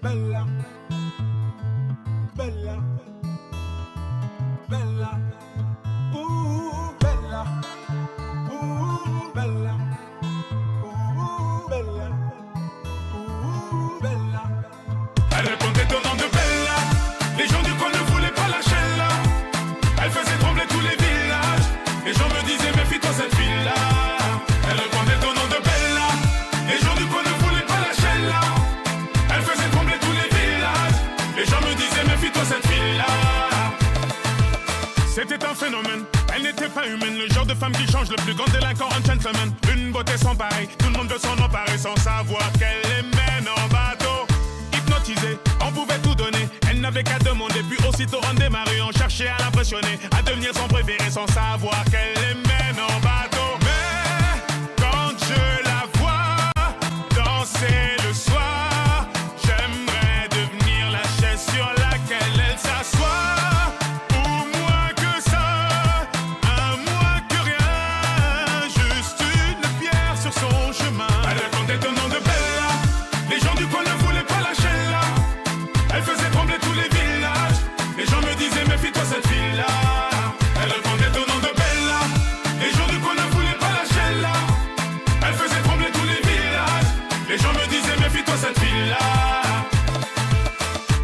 bella, bella, bella, bella, bella, bella, bella. Elle répondait au nom de Bella. Les gens du coin ne voulaient pas lâcher là. Elle faisait trembler tous les villages. Les gens me disaient méfie-toi cette fille-là. Elle répondait au nom de Bella. Les gens du coin ne voulaient pas lâcher là. Elle faisait trembler tous les villages. Les gens me disaient méfie-toi cette fille-là. C'était un phénomène, elle n'était pas humaine. Le genre de femme qui change, le plus grand délinquant, un gentleman. Une beauté sans pareil, tout le monde veut s'en emparer sans savoir qu'elle les mène en bateau. Hypnotisée, on pouvait tout donner. Elle n'avait qu'à demander, puis aussitôt on démarrait. On cherchait à l'impressionner, à devenir son préféré sans savoir qu'elle les mène en bateau. Mais quand je la vois danser le soir, j'aimerais devenir la chaise sur laquelle elle s'assoit. Méfie-toi cette fille-là. Elle répondait au nom de Bella. Les gens du coin ne voulaient pas lâcher là. Elle faisait trembler tous les villages. Les gens me disaient méfie-toi cette fille-là.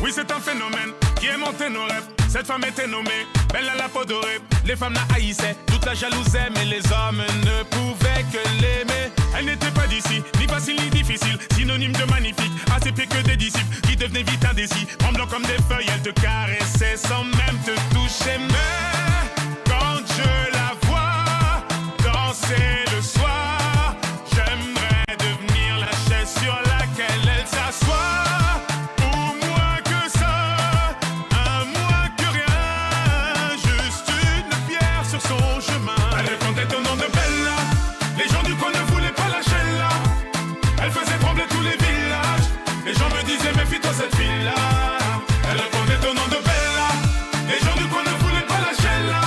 Oui, c'est un phénomène qui aimantait nos rêves. Cette femme était nommée Bella la peau dorée. Les femmes la haïssaient, toute la jalousaient, mais les hommes ne pouvaient que l'aimer. Elle n'était pas d'ici, ni facile ni difficile, synonyme de magnifique, à ses pieds que des disciples qui devenaient vite indécis. Tremblant comme des feuilles, elle te caressait sans même te toucher. Mais quand je la vois danser le soir, j'aimerais devenir la chaise sur laquelle elle s'assoit. Elle répondait au nom de Bella. Les gens du coin ne voulaient pas lâcher là. Elle faisait trembler tous les villages. Les gens me disaient méfie-toi cette fille-là. Elle répondait au nom de Bella. Les gens du coin ne voulaient pas lâcher là.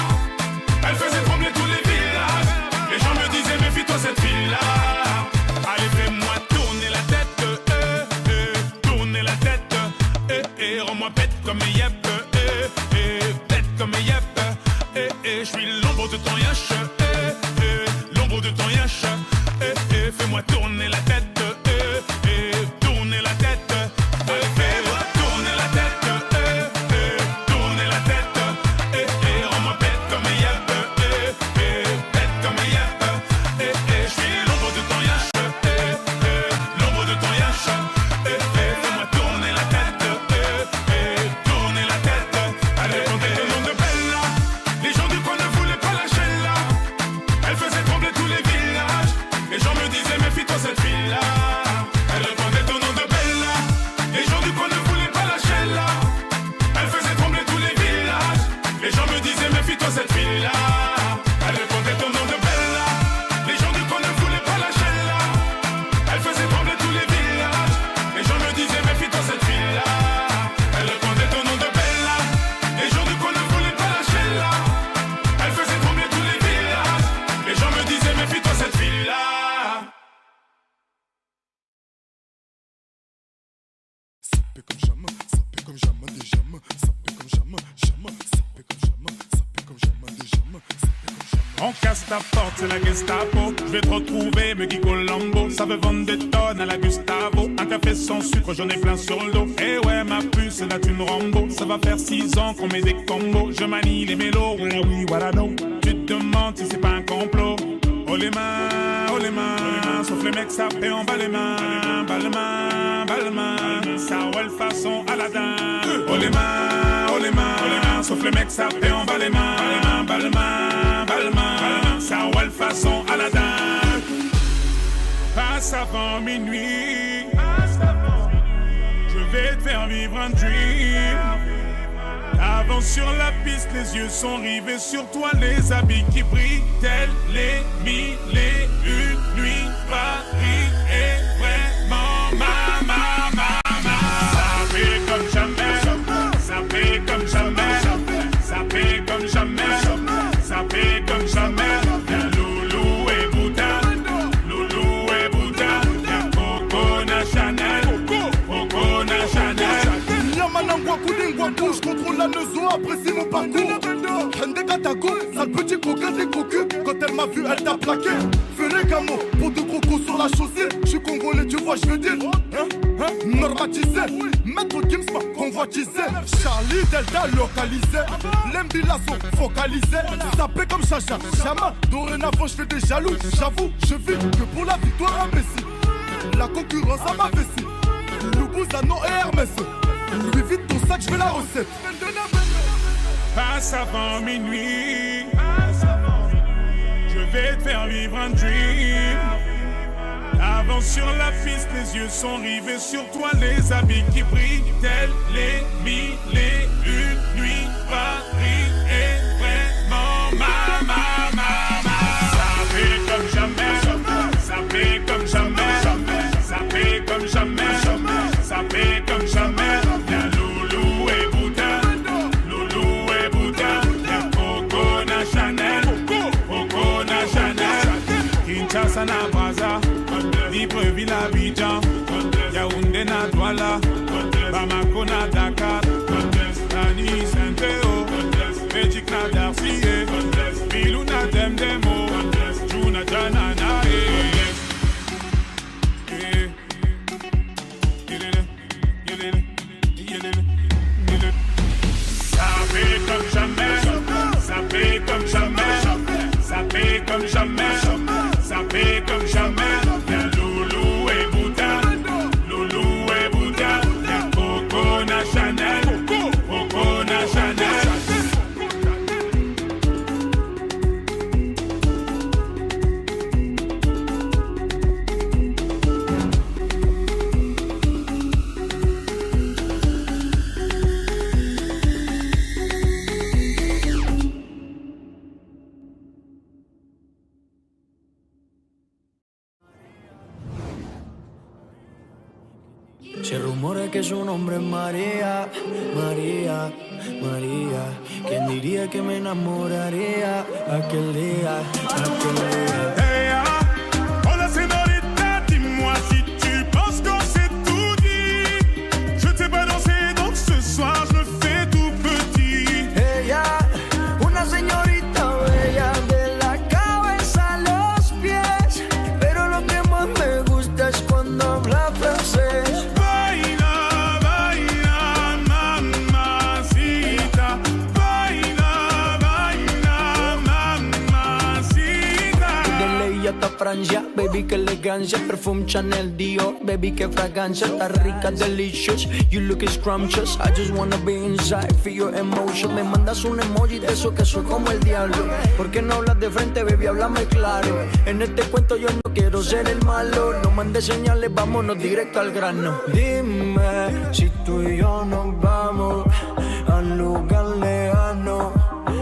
Elle faisait trembler tous les villages. Les gens me disaient méfie-toi cette fille-là. Allez fais-moi tourner la tête, tourner la tête, rends-moi bête comme yep, bête comme yep. Je suis l'ombre de ton yash, l'ombre de ton yash, fais-moi tourner la tête, tourner la tête, fais-moi tourner la tête, tourner la tête, rends-moi bête comme yep, bête comme yep, je suis l'ombre de ton yash, l'ombre de ton yash, fais-moi tourner la tête, tourner la tête, allez, on est le nom de Bella. Les gens du coin ne voulaient pas lâcher là. Elle faisait trembler tous les villages. Les gens me disaient méfie-toi cette fille-là. Elle répondait au nom de Bella. Les gens du coin ne voulaient pas lâcher là. Elle faisait trembler tous les villages. Les gens me disaient méfie-toi cette fille-là. Elle répondait au nom de Bella. Les gens du coin ne voulaient pas lâcher là. Elle faisait trembler tous les villages. Les gens me disaient méfie-toi cette fille-là. Elle répondait au nom de Bella. Les gens du coin ne voulaient pas lâcher là. Elle faisait trembler tous les villages. Les gens me disaient méfie-toi cette fille-là. Sapé comme jamais, sapé comme jamais des jamais, sapé comme jamais, jamais, sapé comme jamais, sapé comme jamais des jamais, sapé comme jamais. On casse ta porte, c'est la Gestapo. Je vais te retrouver, me Guy Colombo. Ça veut vendre des tonnes à la Gustavo. Un café sans sucre, j'en ai plein sur le dos. Eh ouais, ma puce, là tu me Rambo. Ça va faire 6 ans qu'on met des combos. Je manie les mélos, voilà oui, voilà non. Tu te demandes si c'est pas un complot. Oh les mains, sauf les mecs ça fait en bas les mains. Bas les mains, ça roule façon Aladdin. Oh les mains, sauf les mecs ça fait en bas les mains. Bas les mains, ça roule façon Aladdin. Passe avant minuit, je vais te faire vivre un dream. Avance sur la piste, les yeux sont rivés sur toi, les habits qui brillent, tels les 1001 nuits. Paris est vraiment ça fait comme jamais, ça fait comme jamais, ça fait comme jamais, ça fait comme jamais. Y'a Loulou et Bouddha, Loulou et Bouddha, y'a Coco Chanel. parcours, je contrôle la neuzo, apprécie mon parcours. Hende Katako, sale petit coquin des cocus. Quand elle m'a vu, elle t'a plaqué. Fais les camos, pour de crocos sur la chaussée. Je suis congolais, tu vois, je veux dire. Normatisé, maître Gims m'a convoitisé. Charlie Delta localisé. L'embila sont focalisés. Tapé comme Chacha, Chama. Dorénavant, je fais des jaloux. J'avoue, je vis que pour la victoire imbécile. La concurrence à ma vessie. Loubouzanon et Hermès. Lui vite ton sac, je fais la recette. Passe avant minuit. Je vais te faire vivre un dream. Avance sur la piste, les yeux sont rivés sur toi, les habits qui brillent, tels les mille et une nuits. Paris est vraiment ma. Ça fait comme jamais, ça fait comme jamais, ça fait comme jamais, ça fait comme jamais. Y'a Loulou et Bouddha, y'a Coco na Chanel, Kinshasa na Braza. Libreville, Abidjan, Yaoundé na Douala, Bamako na Dakar, Nani Saint-Théo, Magic na Darcy, Bilou na Demdemo, Juna Janana. Ça fait comme jamais, ça fait comme jamais, ça fait comme jamais, ça fait comme jamais. Se rumora que su nombre es María, María, María. ¿Quién diría que me enamoraría aquel día, aquel día? Hey, hola señorita, dis-moi si tu penses qu'on s'est tout dit. Je t'ai pas dansé, donc ce soir je me fais tout petit. Ella, una señorita bella de la cabeza a los pies. Pero lo que más me gusta es cuando habla francés. Hasta Francia, baby, que elegancia. Perfume Chanel, Dior, baby, que fragancia. Está rica, delicious, you look scrumptious. I just wanna be inside, feel your emotion. Me mandas un emoji de eso que soy como el diablo. ¿Por qué no hablas de frente, baby? Háblame claro. En este cuento yo no quiero ser el malo. No mandes señales, vámonos directo al grano. Dime si tú y yo nos vamos al lugar lejano.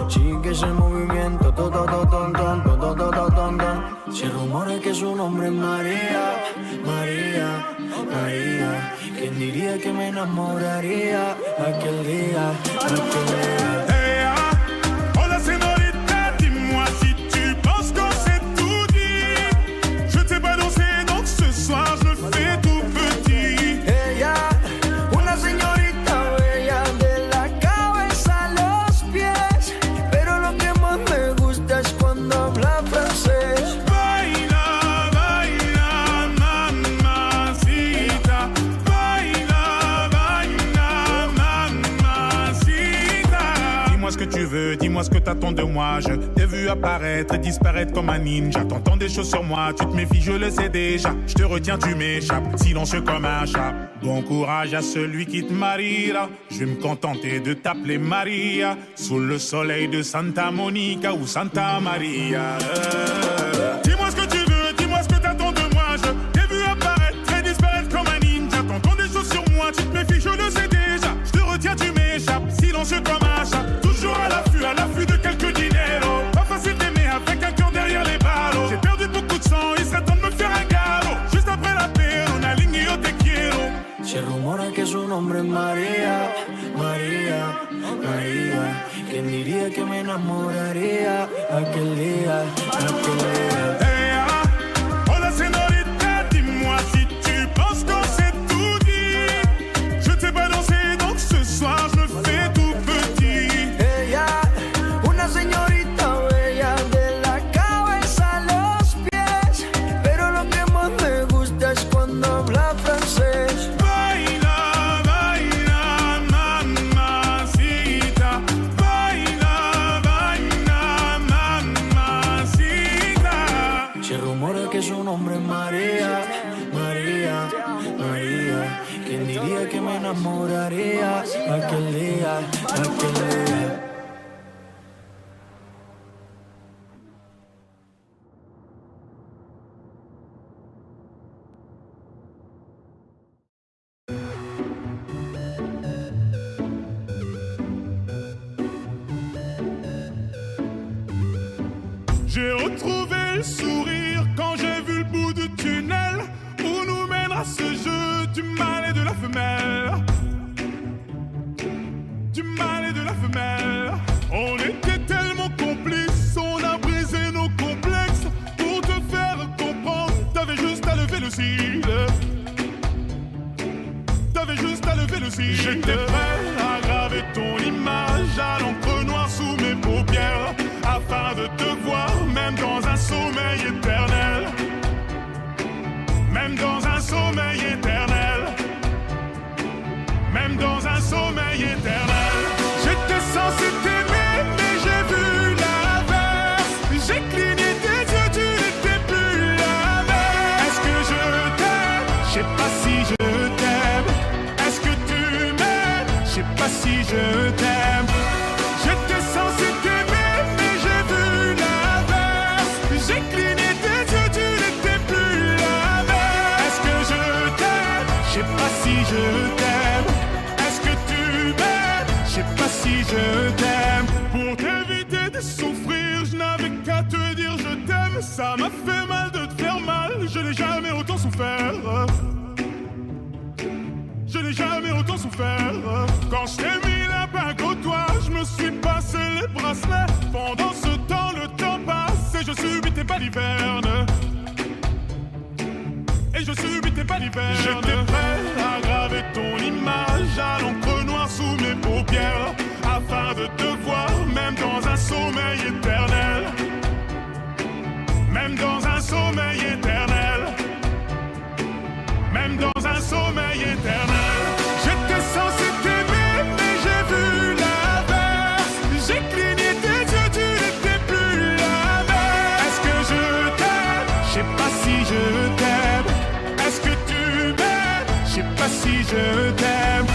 Sigue ese movimiento, Se rumora que su nombre es María, María, María. ¿Quién diría que me enamoraría aquel día, aquel día? Hey, hola señorita, dis-moi si tu penses qu'on s'est tout dit. Je t'ai pas dansé, donc ce soir je me fais tout petit. Ella, una señorita bella de la cabeza a los pies. Pero lo que más me gusta es cuando habla francés. Dis-moi ce que tu veux, dis-moi ce que t'attends de moi. Je t'ai vu apparaître et disparaître comme un ninja. T'entends des choses sur moi, tu te méfies, je le sais déjà. Je te retiens, tu m'échappes, silencieux comme un chat. Bon courage à celui qui te mariera. Je vais me contenter de t'appeler Maria. Sous le soleil de Santa Monica ou Santa Maria. Dis-moi ce que tu veux, dis-moi ce que t'attends de moi. Je t'ai vu apparaître et disparaître comme un ninja. T'entends des choses sur moi, tu te méfies, je le sais déjà. Je te retiens, tu m'échappes, silencieux comme un chat. Toujours à l'affût de quelques dineros. Pas facile d'aimer avec un cœur derrière les ballots. J'ai perdu beaucoup de sang, il serait temps de me faire un galop. Juste après la paix, on aligne yo te quiero. Se rumora que su nombre es María, María, María. ¿Quién diría que me enamoraría aquel día, aquel día? Hey, hola señorita, dis-moi si tu penses qu'on s'est tout dit. Je t'ai pas dansé, donc ce soir je me fais enamoraría aquel día, aquel día. J'ai retrouvé le sourire quand j'ai vu le bout du tunnel où nous mènera ce jeu du mâle et de la femelle. Du mâle et de la femelle. On était tellement complices, on a brisé nos complexes. Pour te faire comprendre, t'avais juste à lever le cil. T'avais juste à lever le cil. J'étais prêt à graver ton image à l'encre noire sous mes paupières, afin de te voir même dans un sommeil éternel. Même dans un sommeil éternel. Même dans un sommeil éternel. J'étais censé t'aimer mais j'ai vu l'inverse. J'ai cligné tes yeux, tu n'étais plus la même. Est-ce que je t'aime? Je sais pas si je t'aime. Est-ce que tu m'aimes? Je sais pas si je t'aime. J'étais censé t'aimer mais j'ai vu l'inverse. J'ai cligné tes yeux, tu n'étais plus la même. Est-ce que je t'aime? Je sais pas si je t'aime. Est-ce que tu m'aimes? Je sais pas si je t'aime. Pour t'éviter de souffrir, je n'avais qu'à te dire je t'aime. Ça m'a fait mal de te faire mal, je n'ai jamais autant souffert. Je n'ai jamais autant souffert. Quand je t'ai mis la bague au doigt, je me suis passé les bracelets. Pendant ce temps, le temps passe et je subis tes balivernes. Et je subis tes balivernes. J'étais prêt à graver ton image à l'encre noire sous mes paupières, afin de te voir même dans un sommeil éternel. Même dans un sommeil éternel. Même dans un sommeil éternel. J'étais censé t'aimer mais j'ai vu l'inverse. J'ai cligné tes yeux, tu n'étais plus la même. Est-ce que je t'aime? Je sais pas si je t'aime. Est-ce que tu m'aimes? Je sais pas si je t'aime.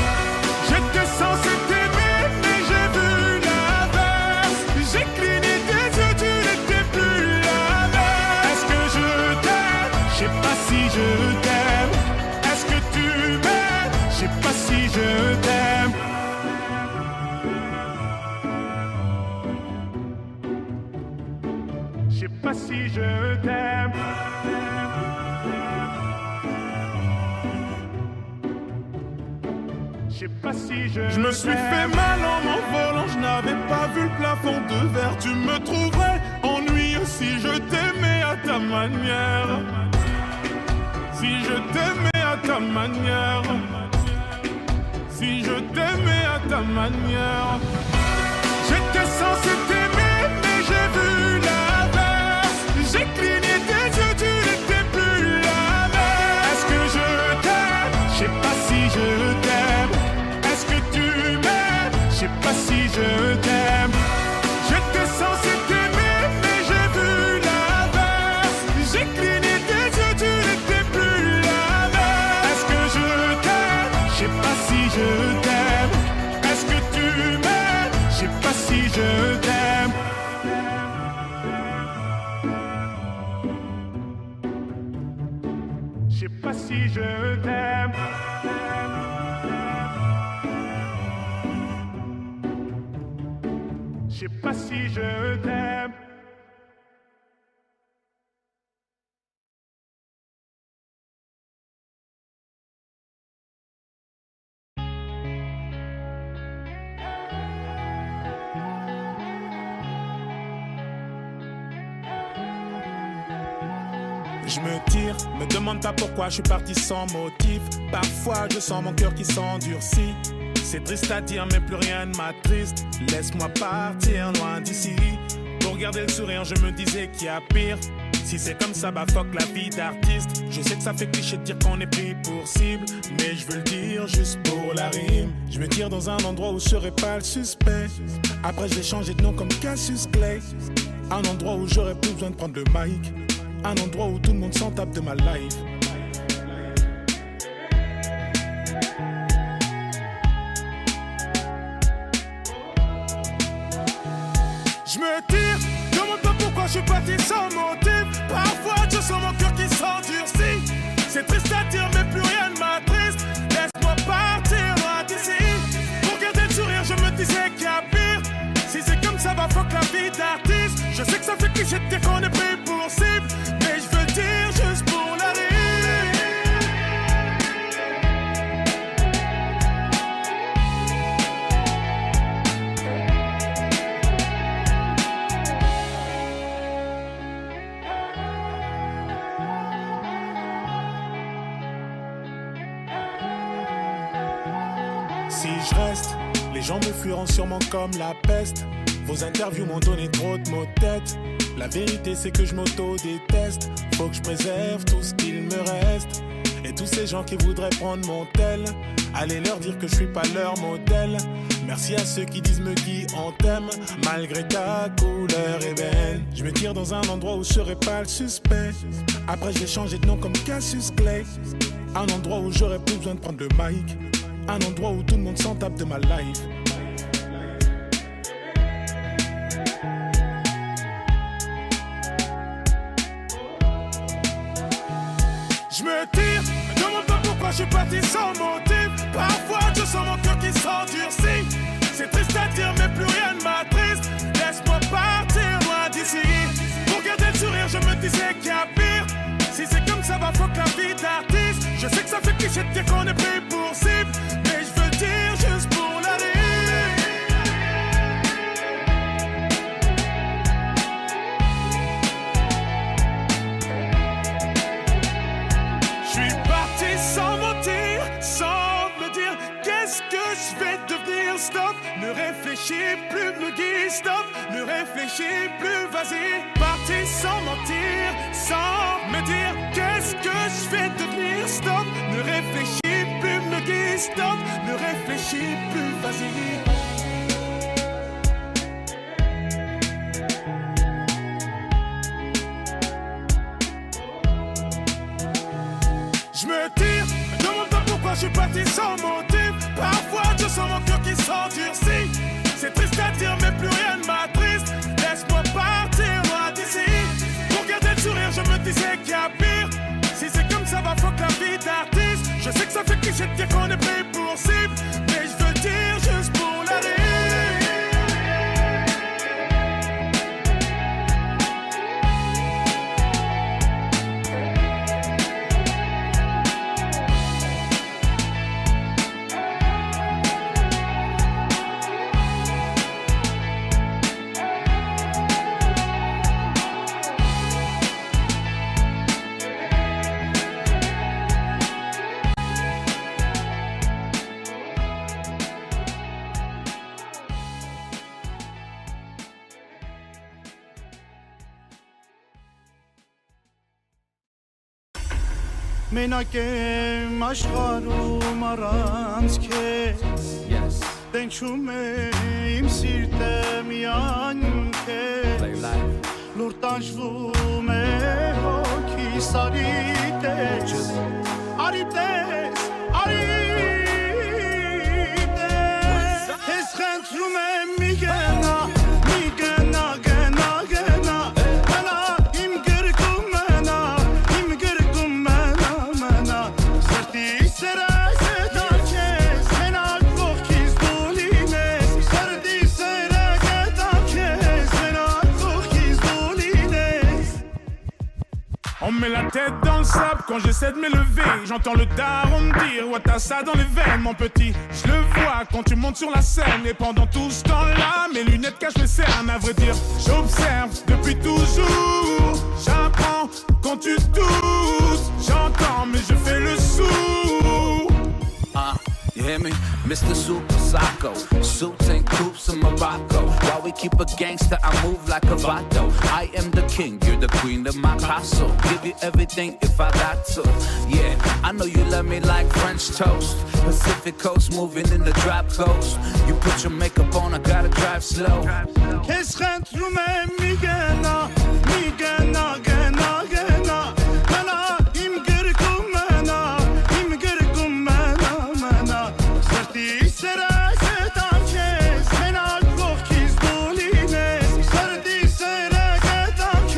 J'étais censé t'aimer mais j'ai vu l'inverse. J'ai cligné tes yeux, tu n'étais plus la même. Est-ce que je t'aime? Je sais pas si je t'aime. Est-ce que tu m'aimes? Je sais pas si je t'aime. Je sais pas si je t'aime. Je sais pas si je me suis fait mal en m'envolant, je n'avais pas vu le plafond de verre. Tu me trouverais ennuyeux si je t'aimais à ta manière. Si je t'aimais à ta manière. Si je t'aimais à ta manière. J'étais censé t'aimer mais j'ai vu l'inverse. J'ai cligné tes yeux, tu n'étais plus la même. Est-ce que je t'aime? Je sais pas si je t'aime. Est-ce que tu m'aimes? Je sais pas si je t'aime. J'étais censé t'aimer mais j'ai vu l'inverse. J'ai cligné tes yeux, tu n'étais plus la même. Est-ce que je t'aime? Je sais pas si je t'aime. Est-ce que tu m'aimes? Je sais pas si je t'aime. Je sais pas si je t'aime. Je sais pas si je t'aime. Je me tire, me demande pas pourquoi je suis parti sans motif. Parfois je sens mon cœur qui s'endurcit. C'est triste à dire mais plus rien ne m'attriste. Laisse-moi partir loin d'ici. Pour garder le sourire je me disais qu'il y a pire. Si c'est comme ça bah fuck la vie d'artiste. Je sais que ça fait cliché de dire qu'on est pris pour cible, mais je veux le dire juste pour la rime. Je me tire dans un endroit où je serai pas le suspect. Après je vais changer de nom comme Cassius Clay. Un endroit où j'aurais plus besoin de prendre le mic. Un endroit où tout le monde s'en tape de ma life. je suis parti sans motif. Parfois je sens mon cœur qui s'endurcit. C'est triste à dire mais plus rien ne m'attriste. Laisse-moi partir loin d'ici. Pour garder le sourire je me disais qu'il y a pire. Si c'est comme ça, bah fuck la vie d'artiste. Je sais que ça fait cliché de dire qu'on est pris pour cible, mais je veux le dire juste pour la rire. Si je reste, les gens me fuiront sûrement comme la peste. Vos interviews m'ont donné trop de maux de tête. La vérité c'est que je m'auto-déteste. Faut que je préserve tout ce qu'il me reste. Et tous ces gens qui voudraient prendre mon tel, allez leur dire que je suis pas leur modèle. Merci à ceux qui disent me qui on t'aime, malgré ta couleur ébène. Je me tire dans un endroit où je serai pas le suspect. Après je vais changer de nom comme Cassius Clay. Un endroit où j'aurais plus besoin de prendre le mic. Un endroit où tout le monde s'en tape de ma life. Je me tire, me demande pas pourquoi je suis parti sans motif. Parfois je sens mon cœur qui s'endurcit. C'est triste à dire mais plus rien ne m'attriste. Laisse-moi partir loin d'ici. Pour garder le sourire je me disais qu'il y a pire. Si c'est comme ça bah fuck la vie d'artiste. Je sais que ça fait cliché de dire qu'on est pris pour cible, mais je veux le dire juste pour la rire. Sans mentir, sans me dire qu'est-ce que je vais devenir. Stop, ne réfléchis plus, me guide. Stop, ne réfléchis plus, vas-y. Parti sans mentir, sans me dire qu'est-ce que je vais devenir. Stop, ne réfléchis plus, me guide. Stop, ne réfléchis plus, vas-y. Je me tire, me demande pas pourquoi je suis parti sans motif. Parfois je sens mon cœur qui s'endurcit. C'est triste à dire mais plus rien ne m'attriste. Laisse-moi partir loin d'ici. Pour garder le sourire je me disais qu'il y a pire. Si c'est comme ça va fuck la vie d'artiste. Je sais que ça fait cliché de dire qu'on est pris pour cible, mais je veux le dire juste pour la rire. Մենակ եմ աշխարհում առանց քեզ Տենչում է իմ սիրտը միայն քեզ Լուր տանջվում է հոգիս արի տես Արի տես, արի տես Ես խնդրում եմ մի գնա, մի գնա, գնա, գնա Մնա իմ գրկում մնա, իմ գրկում մնա, մնա Սրտի սրս է տանքես, մենակ կողքիս դու լինես Սրտի սրս է տանքես, մենակ կողքիս դու լինես On me met la tête dans le sable quand j'essaie de m'élever. J'entends le daron me dire ouais t'as ça dans les veines mon petit. Je le vois quand tu montes sur la scène. Et pendant tout ce temps-là mes lunettes cachent mes cernes. À vrai dire j'observe depuis toujours. J'apprends quand tu tousses. J'entends mais je fais le sourd. You hear me? Mr. Super Psycho. Suits and coops in Morocco. While we keep a gangster, I move like a vato. I am the king, you're the queen of my castle. Give you everything if I got to. Yeah, I know you love me like French toast. Pacific coast, moving in the drop coast. You put your makeup on, I gotta drive slow. Քեզ խնդրում եմ մի գնա, մի գնա, գնա, գնա Մնա իմ գրկում մնա, իմ գրկում մնա, մնա Սրտի սրս է տանքես, մենակ կողքիս դու լինես Սրտի սրս է տանքես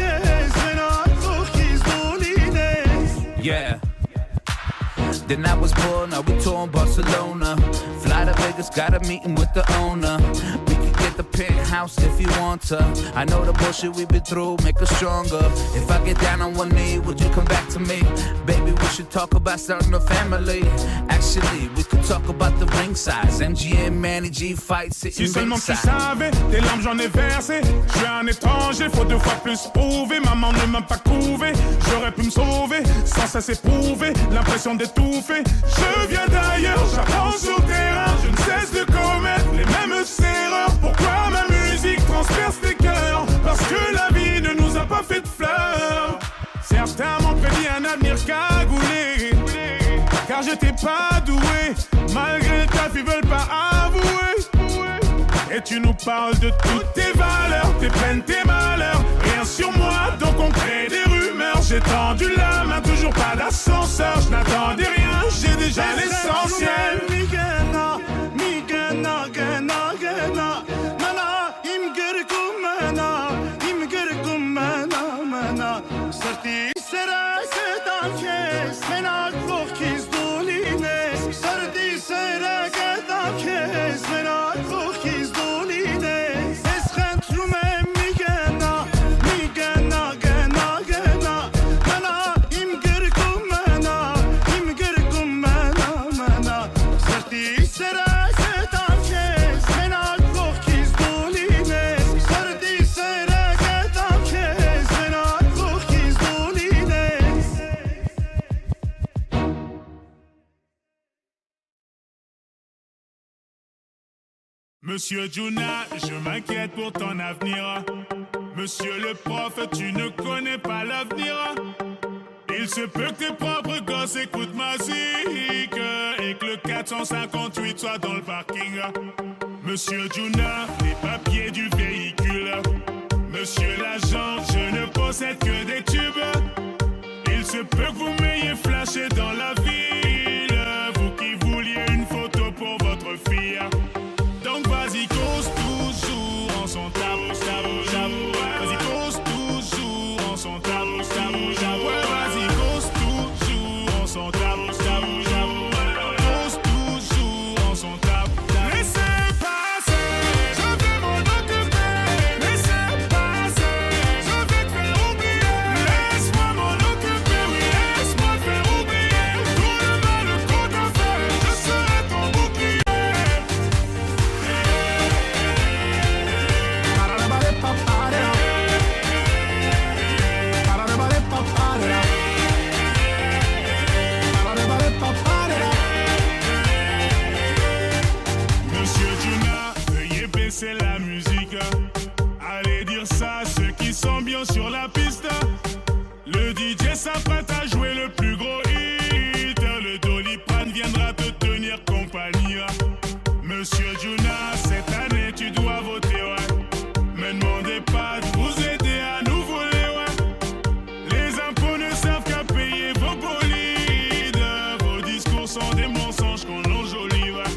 Then I was born, now we touring Barcelona. Fly to Vegas, got a meeting with the owner. We could get the penthouse if you want to. I know the bullshit we've been through, make us stronger. If I get down on one knee, would you come back to me? Baby, we should talk about starting a family. Actually, we could talk about the ring size. MGM, Manny G fight, sitting Si seulement tu ringside. savais, tes larmes j'en ai versé. Je suis un étranger, faut 2 fois plus prouver. Maman ne m'a pas couvé, j'aurais pu me sauver sans cesse éprouver l'impression d'étouffer. Je viens d'ailleurs, j'apprends sur le terrain. Je ne cesse de commettre les mêmes erreurs. Pourquoi ma musique transperce les cœurs? Parce que la vie ne nous a pas fait de fleurs. Certains m'ont prédit un avenir cagoulé, car j'étais pas doué. Malgré le taf, ils veulent pas avouer. Et tu nous parles de toutes tes valeurs, tes peines, tes malheurs. Rien sur moi, donc on crée des rumeurs. J'ai tendu la main, toujours pas d'ascenseur. Je n'attendais rien, j'ai déjà l'essentiel. Monsieur Juna, je m'inquiète pour ton avenir. Monsieur le prof, tu ne connais pas l'avenir. Il se peut que tes propres gosses écoutent ma musique et que le 458 soit dans le parking. Monsieur Juna, les papiers du véhicule. Monsieur l'agent, je ne possède que des tubes. Il se peut que vous m'ayez flashé dans la ville, vous qui vouliez une photo pour votre fille. Donc vas-y, cause toujours en son tabou, tabou, tabou. Vas-y, cause toujours en son tabou, tabou, tabou. Ouais, vas-y, cause toujours en son tabou, tabou, tabou. Cause toujours en son tabou, tabou. Laissez passer, je vais m'en occuper. Laissez passer, je vais te faire oublier. Laisse-moi m'en occuper, oui, laisse-moi te faire oublier. Tout le mal qu'on t'a fait, je serai ton bouclier. Monsieur Juna, veuillez baisser la musique. Allez dire ça à ceux qui sont bien sur la piste. Le DJ s'apprête à jouer le plus gros hit. Le Doliprane viendra te tenir compagnie. Monsieur Juna, cette année tu dois voter, ouais. Me demandez pas de vous aider à nous voler, ouais. Les impôts ne servent qu'à payer vos bolides. Vos discours sont des mensonges qu'on enjolit, ouais.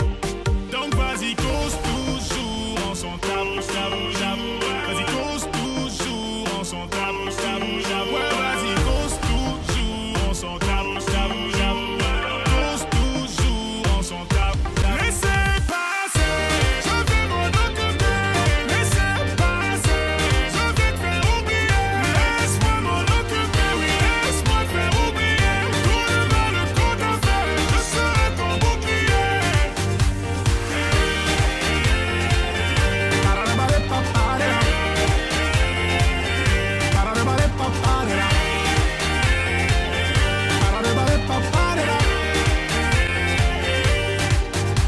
Donc vas-y, cause toujours en son tabou, tabou, tabou. Vas-y, cause toujours en son tabou, tabou, tabou. Ouais, vas-y, cause toujours en son tabou, tabou, tabou. Cause toujours en son tabou, tabou. Laissez passer, je vais m'en occuper. Laissez passer, je vais te faire oublier. Laisse-moi m'en occuper, oui, laisse-moi te faire oublier. Tout le mal qu'on t'a fait, je serai ton bouclier.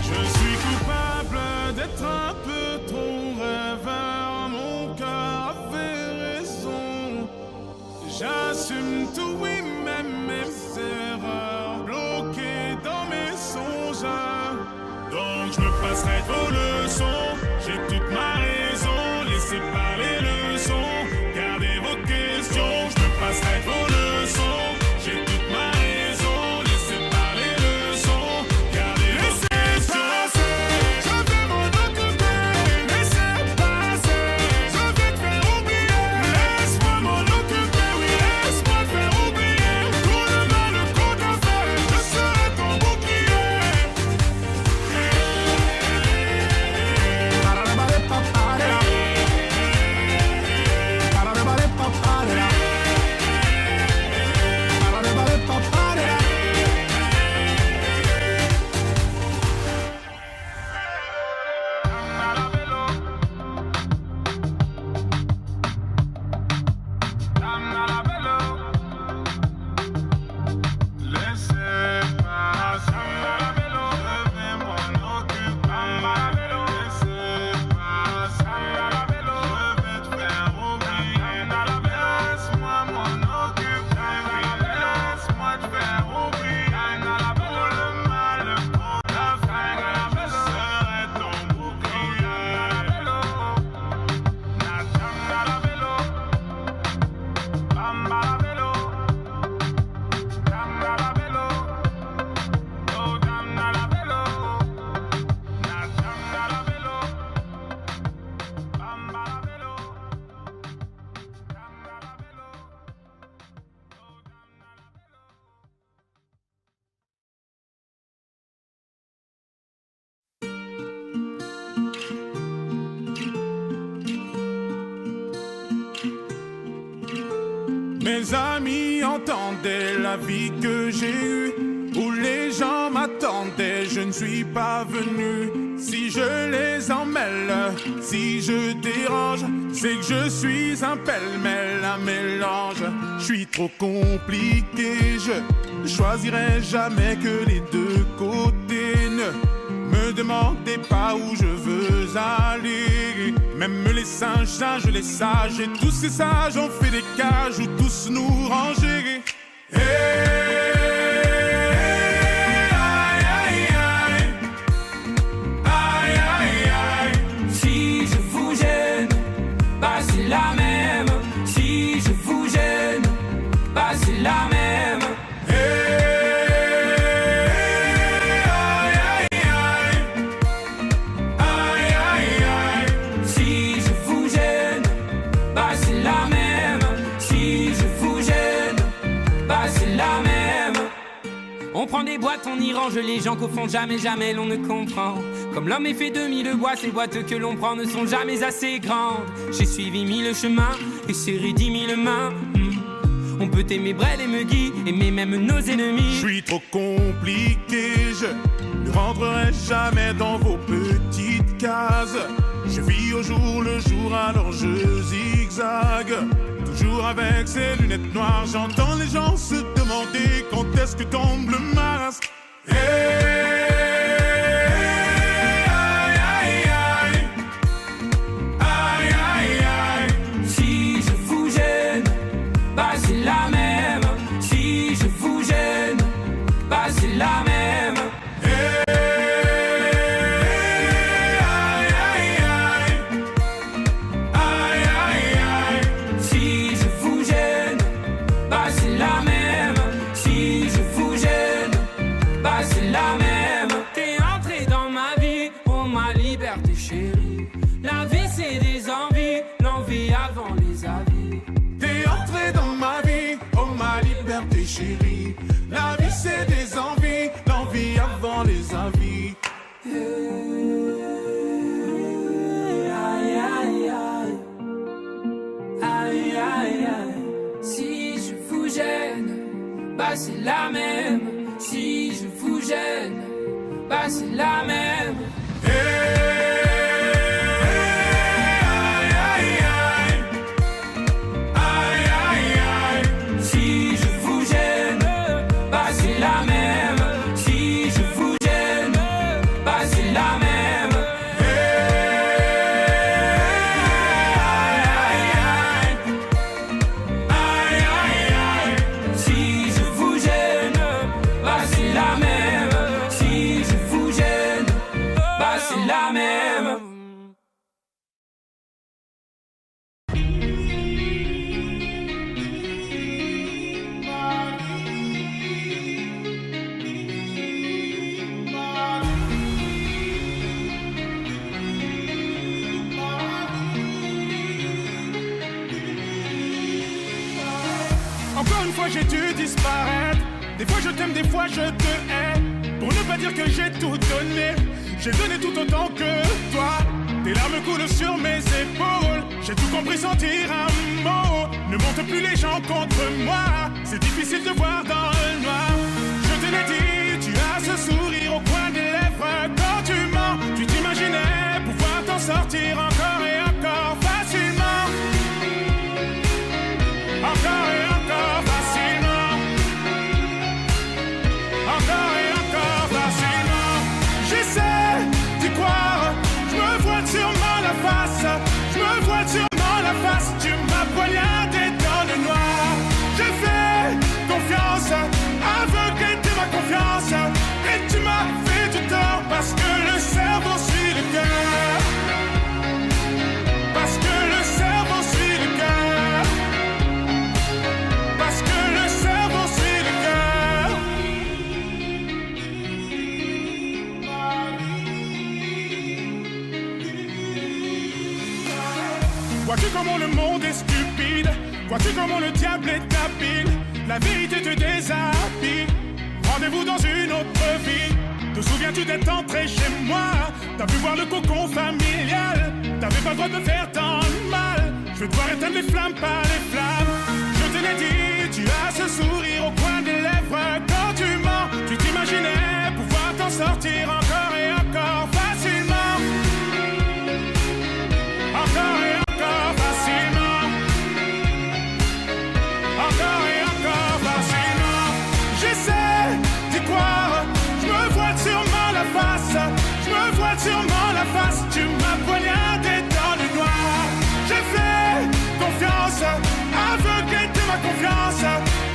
Je suis coupable d'être un peu trop rêveur. Mon cœur avait raison. J'assume tout, oui, même mes erreurs. Bloqué dans mes songes. Donc je me passerai de vos leçons. J'ai toute ma raison. Laissez parler le son. Gardez vos questions. Je me passerai de vos leçons. J'ai toute ma raison. Laissez parler le son. Gardez vos questions. Je vais m'en occuper. Laissez passer. Je vais te faire oublier. Laisse-moi m'en occuper. Oui, laisse-moi te faire oublier. Tout le mal qu'on t'a fait, je serai ton Mes amis entendaient la vie que j'ai eue, où les gens m'attendaient, je ne suis pas venu. Si je les emmêle, si je dérange, c'est que je suis un pêle-mêle, un mélange. Je suis trop compliqué, je choisirai jamais que les deux côtés. Ne me demandez pas où je veux aller. Même les singes, les sages, et tous ces sages ont fait des cages où tous nous ranger. La même, si je vous gêne, bah c'est la même. Si je vous gêne, bah c'est la même. Si je vous gêne, bah c'est la même. On prend des boîtes, on y range les gens qu'au fond jamais, jamais l'on ne comprend. Comme l'homme est fait de mille bois, ces boîtes que l'on prend ne sont jamais assez grandes. J'ai suivi 1000 chemins et serré 10 000 mains. On peut aimer Brel et Megui, aimer même nos ennemis. Je suis trop compliqué, je ne rentrerai jamais dans vos petites cases. Je vis au jour le jour, alors je zigzague. Toujours avec ces lunettes noires, j'entends les gens se demander quand est-ce que tombe le masque. Si je vous gêne, bah c'est la même. Si je vous gêne, bah c'est la même. Si je vous gêne, bah c'est la même. Si je vous gêne, bah c'est la même. T'es entré dans ma vie, pour ma liberté chérie. La vie c'est des envies, l'envie avant les avis. T'es entré dans ma vie, oh ma liberté chérie. La vie c'est des envies, l'envie avant les avis. Aïe aïe aïe, aïe aïe aïe. Si je vous gêne, bah c'est la même. Si je vous gêne, bah c'est la même. Si je vous gêne, bah c'est la même. Si je vous gêne, bah c'est la même. Si je vous gêne, bah c'est la même. Si je vous gêne, bah c'est la même. Encore une fois j'ai dû disparaître. Des fois je t'aime, des fois je te hais. Pour ne pas dire que j'ai tout donné, j'ai donné tout autant que toi. Tes larmes coulent sur mes épaules. J'ai tout compris sans dire un mot. Ne monte plus les gens contre moi. C'est difficile de voir dans le noir. Je te l'ai dit, tu as ce sourire au coin des lèvres. Quand tu mens, tu t'imaginais pouvoir t'en sortir encore et encore facilement. Encore et encore facilement. Encore et encore facilement. J'essaie d'y croire. Je me voile sûrement la face. Je me voile sûrement la face. Tu m'as poignardé dans le noir. Je fais confiance, aveuglé de ma confiance. Et tu m'as fait du tort parce que le cerveau suit le cœur. Parce que le cerveau suit le cœur. Parce que le cerveau suit le cœur. Vois-tu comment le monde est stupide? Vois-tu comment le diable est habile? La vérité te déshabille. Rendez-vous dans une autre vie. Te souviens-tu d'être entré chez moi? T'as pu voir le cocon familial. T'avais pas le droit de me faire tant de mal. Je vais devoir éteindre les flammes par les flammes. Je te l'ai dit, tu as ce sourire au coin des lèvres. Quand tu mens, tu t'imaginais pouvoir t'en sortir encore et encore facilement. Encore et encore facilement. Encore et encore facilement. J'essaie d'y croire, je me voile sûrement la face. Je me voile sûrement la face. Tu m'as poignardé dans le noir. J'ai fait confiance, aveuglé de ma confiance.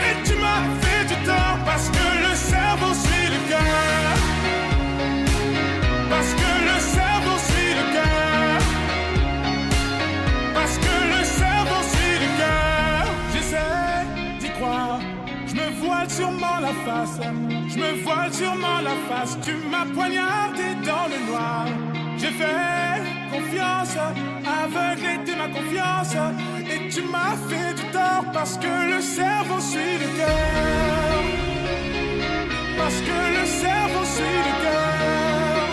Et tu m'as fait du tort parce que le cerveau suit le cœur. Parce que le cerveau suit le cœur. Parce que le cerveau suit le cœur. J'essaie d'y croire, je me voile sûrement la face. Je me voile sûrement la face. Tu m'as poignardé dans le noir. J'ai fait confiance, aveuglé de ma confiance. Et tu m'as fait du tort parce que le cerveau suit le cœur. Parce que le cerveau suit le cœur.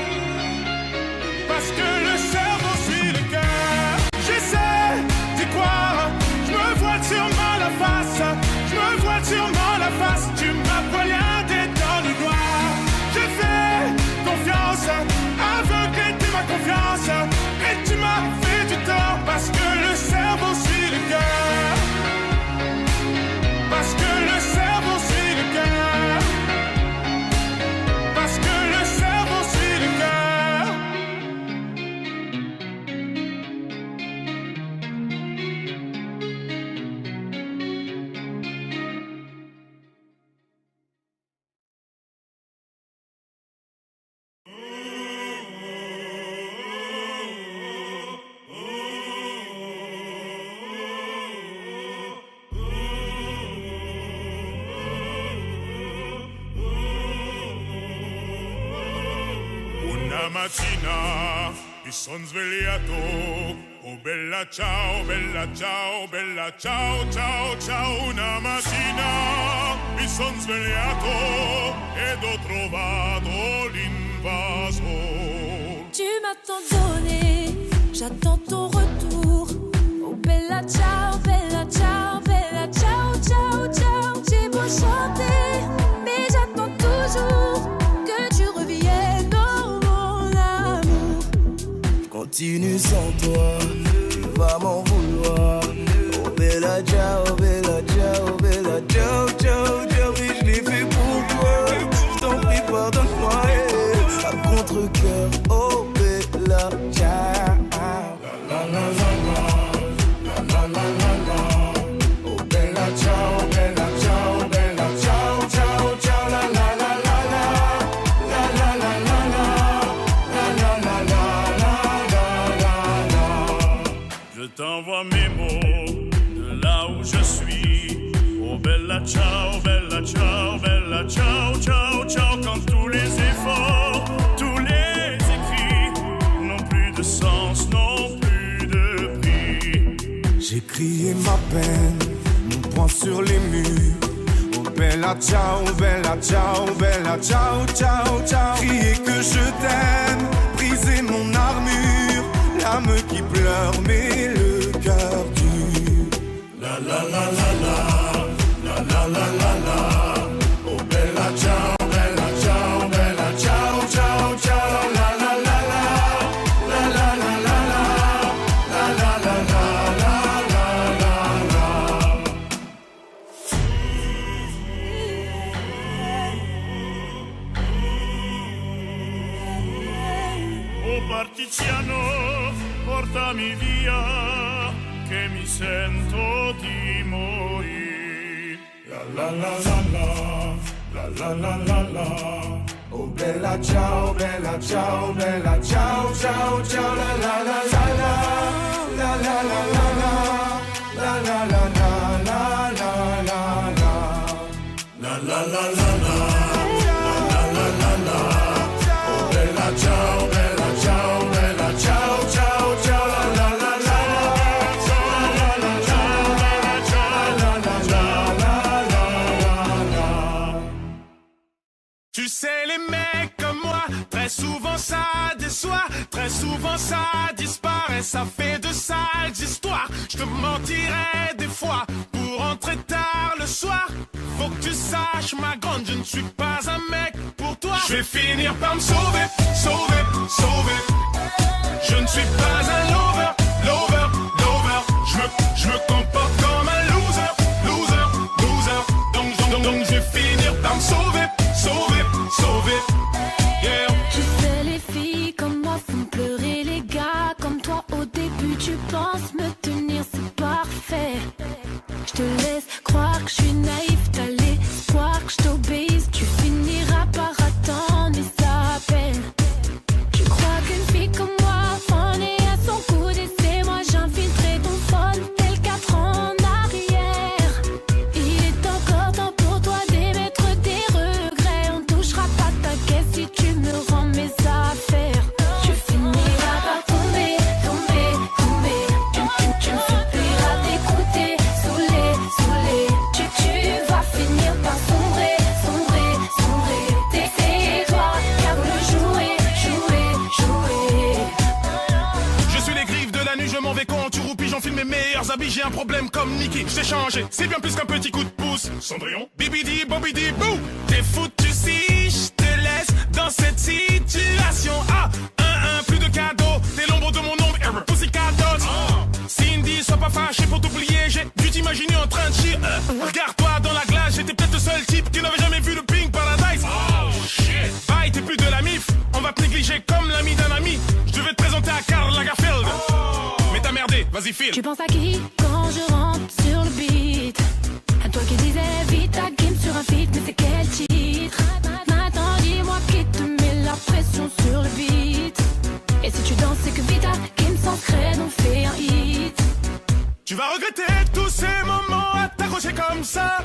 Parce que le cerveau suit le cœur. J'essaie d'y croire, je me voile sûrement la face. Je me voile sûrement la face. Tu m'as poignardé dans le noir. J'ai fait confiance, aveuglé de ma confiance. Et tu m'as fait du tort parce que le cerveau suit le cœur. Parce que le cerveau suit le cœur. Parce que le cerveau suit le cœur. Una mattina mi son svegliato, oh bella ciao, bella ciao, bella ciao, ciao, ciao. Una mattina mi son svegliato ed ho trovato l'invaso. Tu m'as tant donné, j'attends ton retour. Oh bella ciao, bella ciao, bella ciao, ciao, ciao. J'ai beau chanter, mais j'attends toujours que tu reviennes, oh mon amour. Continue sans toi, tu vas m'en vouloir. Oh bella ciao, bella ciao, bella ciao, ciao, ciao. Oui, je l'ai fait pour toi, je t'en prie pardonne-moi. À contre-cœur, oh bella ciao. La la la la la, la la la la. Oh bella ciao, bella ciao, bella ciao, ciao, ciao. La la la la la, la la la la la, la la la la. Je t'envoie mes mots de là où je suis. Oh bella ciao, bella ciao, bella ciao, ciao, ciao. Quand tous les efforts, tous les écrits n'ont plus de sens, n'ont plus de prix. J'ai crié ma peine, mon poing sur les murs. Oh bella ciao, bella ciao, bella ciao, ciao, ciao. Crier que je t'aime, briser mon armure. L'âme qui pleure mais le cœur dur. La la la la la, la la la la la. Oh bella ciao, bella ciao, bella ciao, ciao, ciao. La la la la la, la la la la la, la la la la la la. Oh partigiano, portami via, che mi sento di morire. La la la la, la la la la la. Oh bella ciao, bella ciao, bella ciao, ciao, ciao. La la la la la, la la la la la, la la la la la la la. La la la la la, la la la la. Oh bella ciao, bella ciao, bella ciao, ciao, ciao. La la la la la, la la la la. Tu sais, les mecs comme moi, très souvent ça déçoit, très souvent ça disparaît, ça fait de sales histoires. Je te mentirais des fois pour rentrer tard le soir. Faut que tu saches, ma grande, je ne suis pas un mec pour toi. Je vais finir par me sauver, sauver, sauver. Je ne suis pas un lover, lover, lover. Je me comporte comme un loser, loser, loser. Donc je vais finir par me sauver, sauver, sauver. Yeah. Tu sais, les filles comme moi font pleurer les gars. Comme toi au début tu penses me tenir, c'est parfait. Je te laisse croire que je suis naïf, t'as l'espoir que je t'obéisse. Tu finiras par attendre et ça peine. Tu crois qu'une fille comme moi en est à son coude et c'est moi j'infiltrerai ton sol tel 4 ans en arrière. Il est encore temps pour toi d'émettre des regrets. On touchera pas ta caisse si tu me rends mes affaires. Tu finiras par tomber, tomber, tomber. Tu me suffiras d'écouter, saoulé, saoulé. Tu vas finir par sombrer, sombrer, sombrer. C'est toi qui as voulu jouer, jouer, jouer. Je suis les griffes de la nuit, je m'en vais quand tu roupis, j'enfile mes meilleurs habits, j'ai un problème comme Nicky. Je t'ai changé, c'est bien plus qu'un petit coup de pouce. Cendrillon, bibidi, bobidi, bou. T'es foutu si je te laisse dans cette situation. Ah, plus de cadeaux, t'es l'ombre de mon ombre, Pussycat Dolls. Cindy, sois pas fâché pour t'oublier, j'ai dû t'imaginer en train de chier. Regarde-toi dans la glace, j'étais peut-être le seul type qui n'avait jamais vu le Pink Paradise. Oh shit. Bye, t'es plus de la mif, on va te négliger comme l'ami d'un ami. Je devais te présenter à Karl Lagerfeld. Mais t'as merdé, vas-y file. Tu penses à qui quand je rentre sur le beat? À toi qui disais vite ta game sur un feat, mais c'est quel titre? Maintenant dis-moi qui te met la pression sur le beat. Et si tu danses c'est que Vita Kim sans crête on fait un hit. Tu vas regretter tous ces moments à t'accrocher comme ça.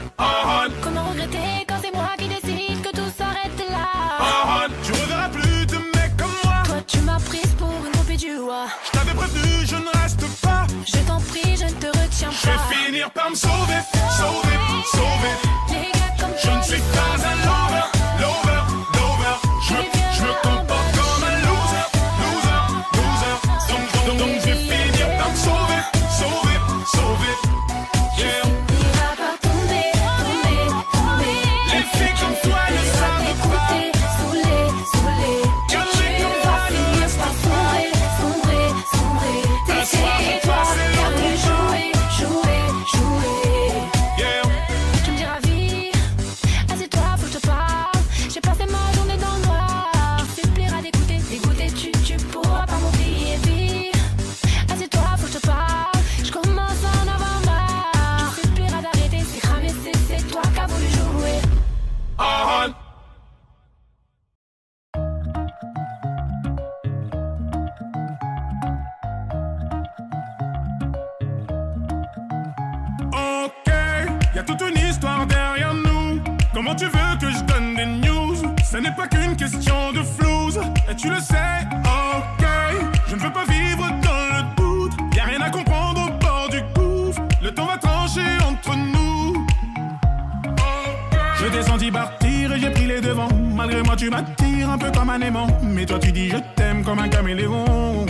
Comment regretter quand c'est moi qui décide que tout s'arrête là? Tu reverras plus de mecs comme moi. Toi tu m'as prise pour une groupie du roi. Je t'avais prévenu, je ne reste pas. Je t'en prie, je ne te retiens Je vais pas. finir par me sauver, sauver, sauver. Les gars comme Je toi, ne suis pas un lover, lover, lover. Je me comporte comme un loser, loser, loser. Donc je vais finir par me sauver, sauver, sauver. Yeah. T'iras pas tomber, tomber, tomber. Les filles comme toi ne savent pas. Saoulé, saoulé. Tu vas finir par sombrer, sombrer, sombrer. C'est toi qui as voulu jouer, jouer, jouer. Yeah. Tu me diras vie, assieds-toi, faut que je te parle. J'ai passé ma journée dans le noir. Tu supplieras d'écouter, d'écouter, tu pourras pas m'oublier vie. Assieds-toi, faut que je te parle. Je commence à en avoir marre. Tu supplieras d'arrêter, c'est cramé, c'est toi qui as voulu jouer. Ok, y a toute une histoire derrière nous. Comment tu veux que je donne des news? Ce n'est pas qu'une question de flouze, et tu le sais, ok. Je ne veux pas vivre dans le doute, y a rien à comprendre au bord du gouffre. Le temps va trancher entre nous. Je descendis partir et j'ai pris les devants. Malgré moi tu m'attires un peu comme un aimant, mais toi tu dis je t'aime comme un caméléon.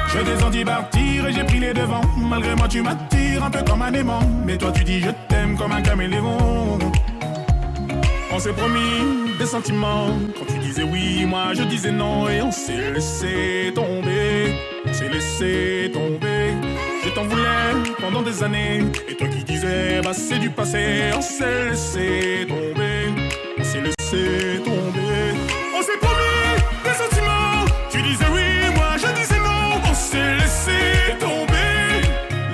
Je descendis partir et j'ai pris les devants. Malgré moi tu m'attires un peu comme un aimant, mais toi tu dis je t'aime comme un caméléon. On s'est promis des sentiments. Quand tu disais oui, moi je disais non. Et on s'est laissé tomber. On s'est laissé tomber. Je t'en voulais pendant des années. Et toi qui disais bah c'est du passé. On s'est laissé tomber. On s'est laissé tomber. On s'est promis des sentiments. Tu disais oui, moi je disais non. On s'est laissé tomber.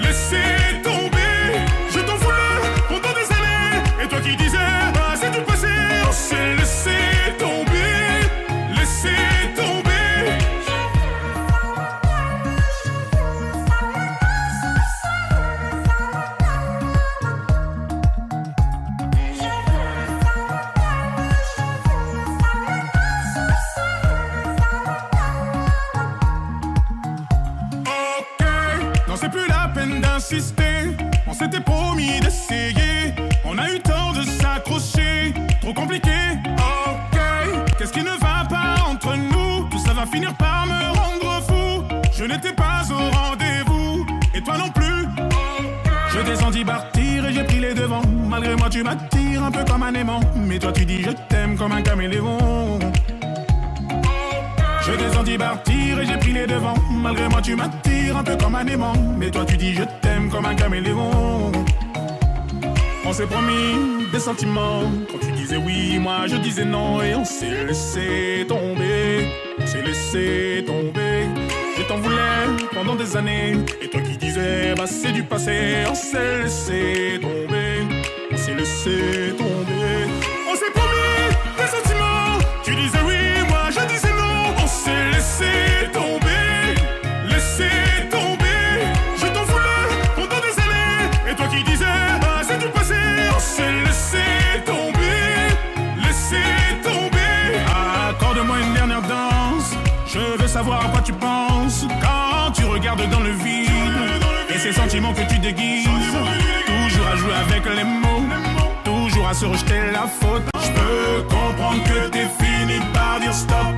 Laissé tomber. Je t'en voulais pendant des années. Et toi qui disais bah c'est du passé. On s'est laissé tomber. Laissé tomber. On s'était promis d'essayer. On a eu tort de s'accrocher. Trop compliqué, ok. Qu'est-ce qui ne va pas entre nous? Tout ça va finir par me rendre fou. Je n'étais pas au rendez-vous, et toi non plus. Je Je t'ai senti partir et j'ai pris les devants. Malgré moi tu m'attires un peu comme un aimant. Mais toi tu dis je t'aime comme un caméléon. Je t'ai senti partir et j'ai pris les devants. Malgré moi tu m'attires un peu comme un aimant. Mais toi tu dis je t'aime comme un caméléon. On s'est promis des sentiments. Quand tu disais oui, moi je disais non. Et on s'est laissé tomber. On s'est laissé tomber. Je t'en voulais pendant des années. Et toi qui disais bah c'est du passé. On s'est laissé tomber. On s'est laissé tomber. On s'est promis des sentiments. Tu disais oui, moi je disais non. On s'est laissé tomber. Laissé tomber. Je t'en voulais pendant des années. Et toi qui disais bah c'est du passé. On s'est laissé tomber. Laissé tomber. Accorde-moi une dernière danse. Je veux savoir à quoi tu penses quand tu regardes dans le vide. Et ces sentiments que tu déguises. Toujours à jouer avec les mots. Toujours à se rejeter la faute. Je peux comprendre que t'es fini par dire stop.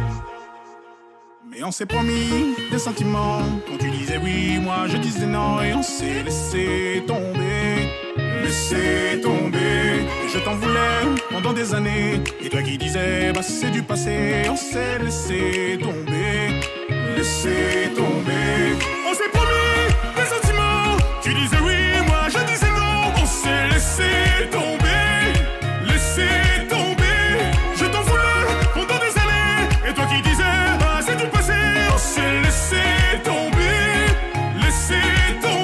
Mais on s'est promis des sentiments. Quand tu disais oui, moi je disais non. Et on s'est laissé tomber. Laissé tomber. Et je t'en voulais pendant des années. Et toi qui disais bah c'est du passé. On s'est laissé tomber. Laissé tomber. On s'est promis des sentiments. Tu disais oui, moi je disais non. On s'est laissé tomber. Laissé tomber. Je t'en voulais pendant des années. Et toi qui disais bah c'est du passé. On s'est laissé tomber. Laissé tomber.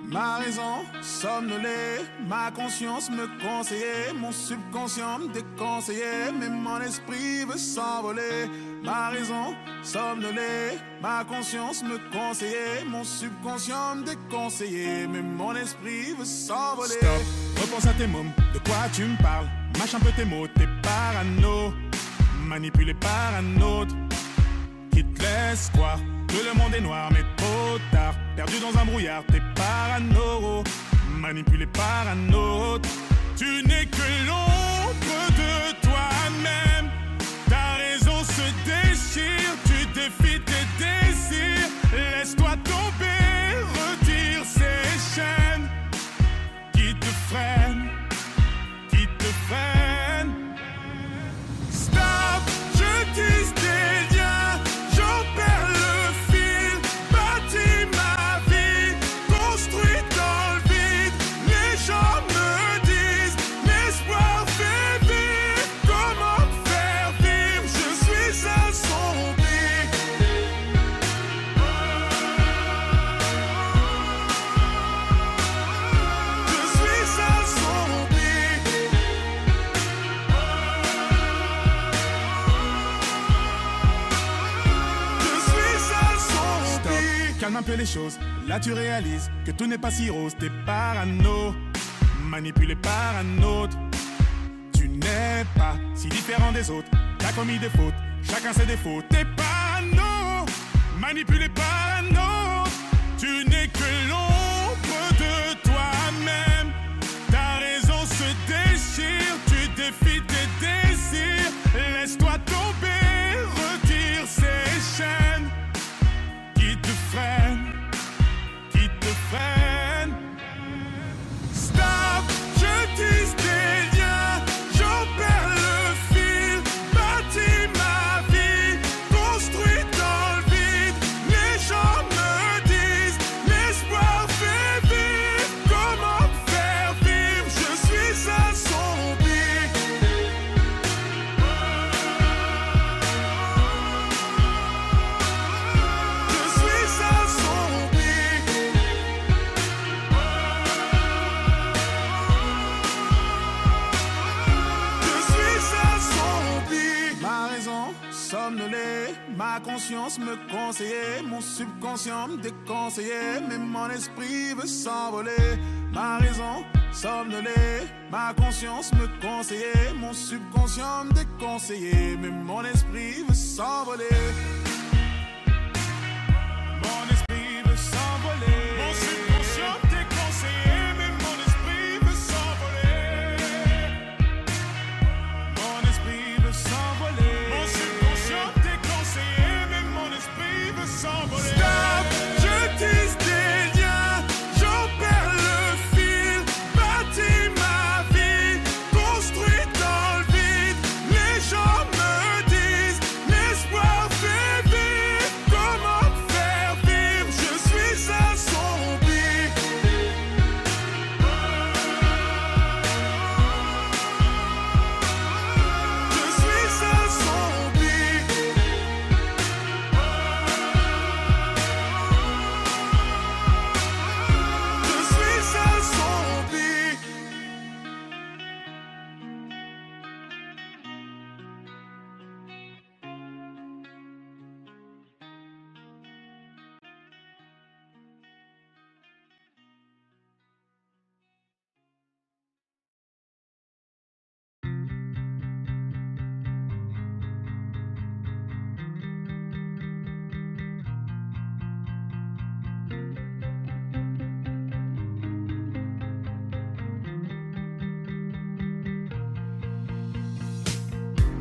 Ma raison somnolée, ma conscience me conseillait, mon subconscient me déconseillait, mais mon esprit veut s'envoler. Ma raison somnolée, ma conscience me conseillait, mon subconscient me déconseillait, mais mon esprit veut s'envoler. Stop, repense à tes mômes, de quoi tu me parles? Mâche un peu tes mots, t'es parano, manipulé par un autre qui te laisse croire que le monde est noir, mais trop tard. Perdu dans un brouillard, t'es parano, manipulé par un autre. Tu n'es que l'ombre de toi-même. Ta raison se déchire, tu défies tes désirs. Laisse-toi tomber, retire ces chaînes qui te freinent, qui te freinent. Stop, je tisse des liens, j'en perds le fil. Bâtis ma vie, construit dans le vide. Les gens me disent, l'espoir fait vivre. Comment me faire vivre? Je suis un zombie. Je suis un zombie. Stop, calme un peu les choses. Là tu réalises que tout n'est pas si rose. T'es parano, manipulé par un autre. Tu n'es pas si différent des autres. T'as commis des fautes, chacun ses défauts. T'es parano, manipulé par un autre. Tu n'es que l'ombre de toi-même. Ta raison se déchire, tu défies tes désirs. Laisse-toi tomber, retire ces chaînes qui te freinent, qui te freinent. Stop, je tisse des liens, j'en perds le fil. Bâtis ma Ma conscience me conseillait, mon subconscient me déconseillait, mais mon esprit veut s'envoler. Ma raison somnolée, ma conscience me conseillait, mon subconscient me déconseillait, mais mon esprit veut s'envoler. Mon esprit veut s'envoler. Mon subconscient me déconseillait, mais mon esprit veut s'envoler. Mon esprit veut s'envoler. Mon subconscient me déconseillait, mais mon esprit veut s'envoler. Stop, je tisse des liens, j'en perds le fil, bâtis ma vie, construit dans le vide. Les gens me disent, l'espoir fait vivre. Comment faire vivre? Je suis un zombie. Je suis un zombie. Je suis un zombie.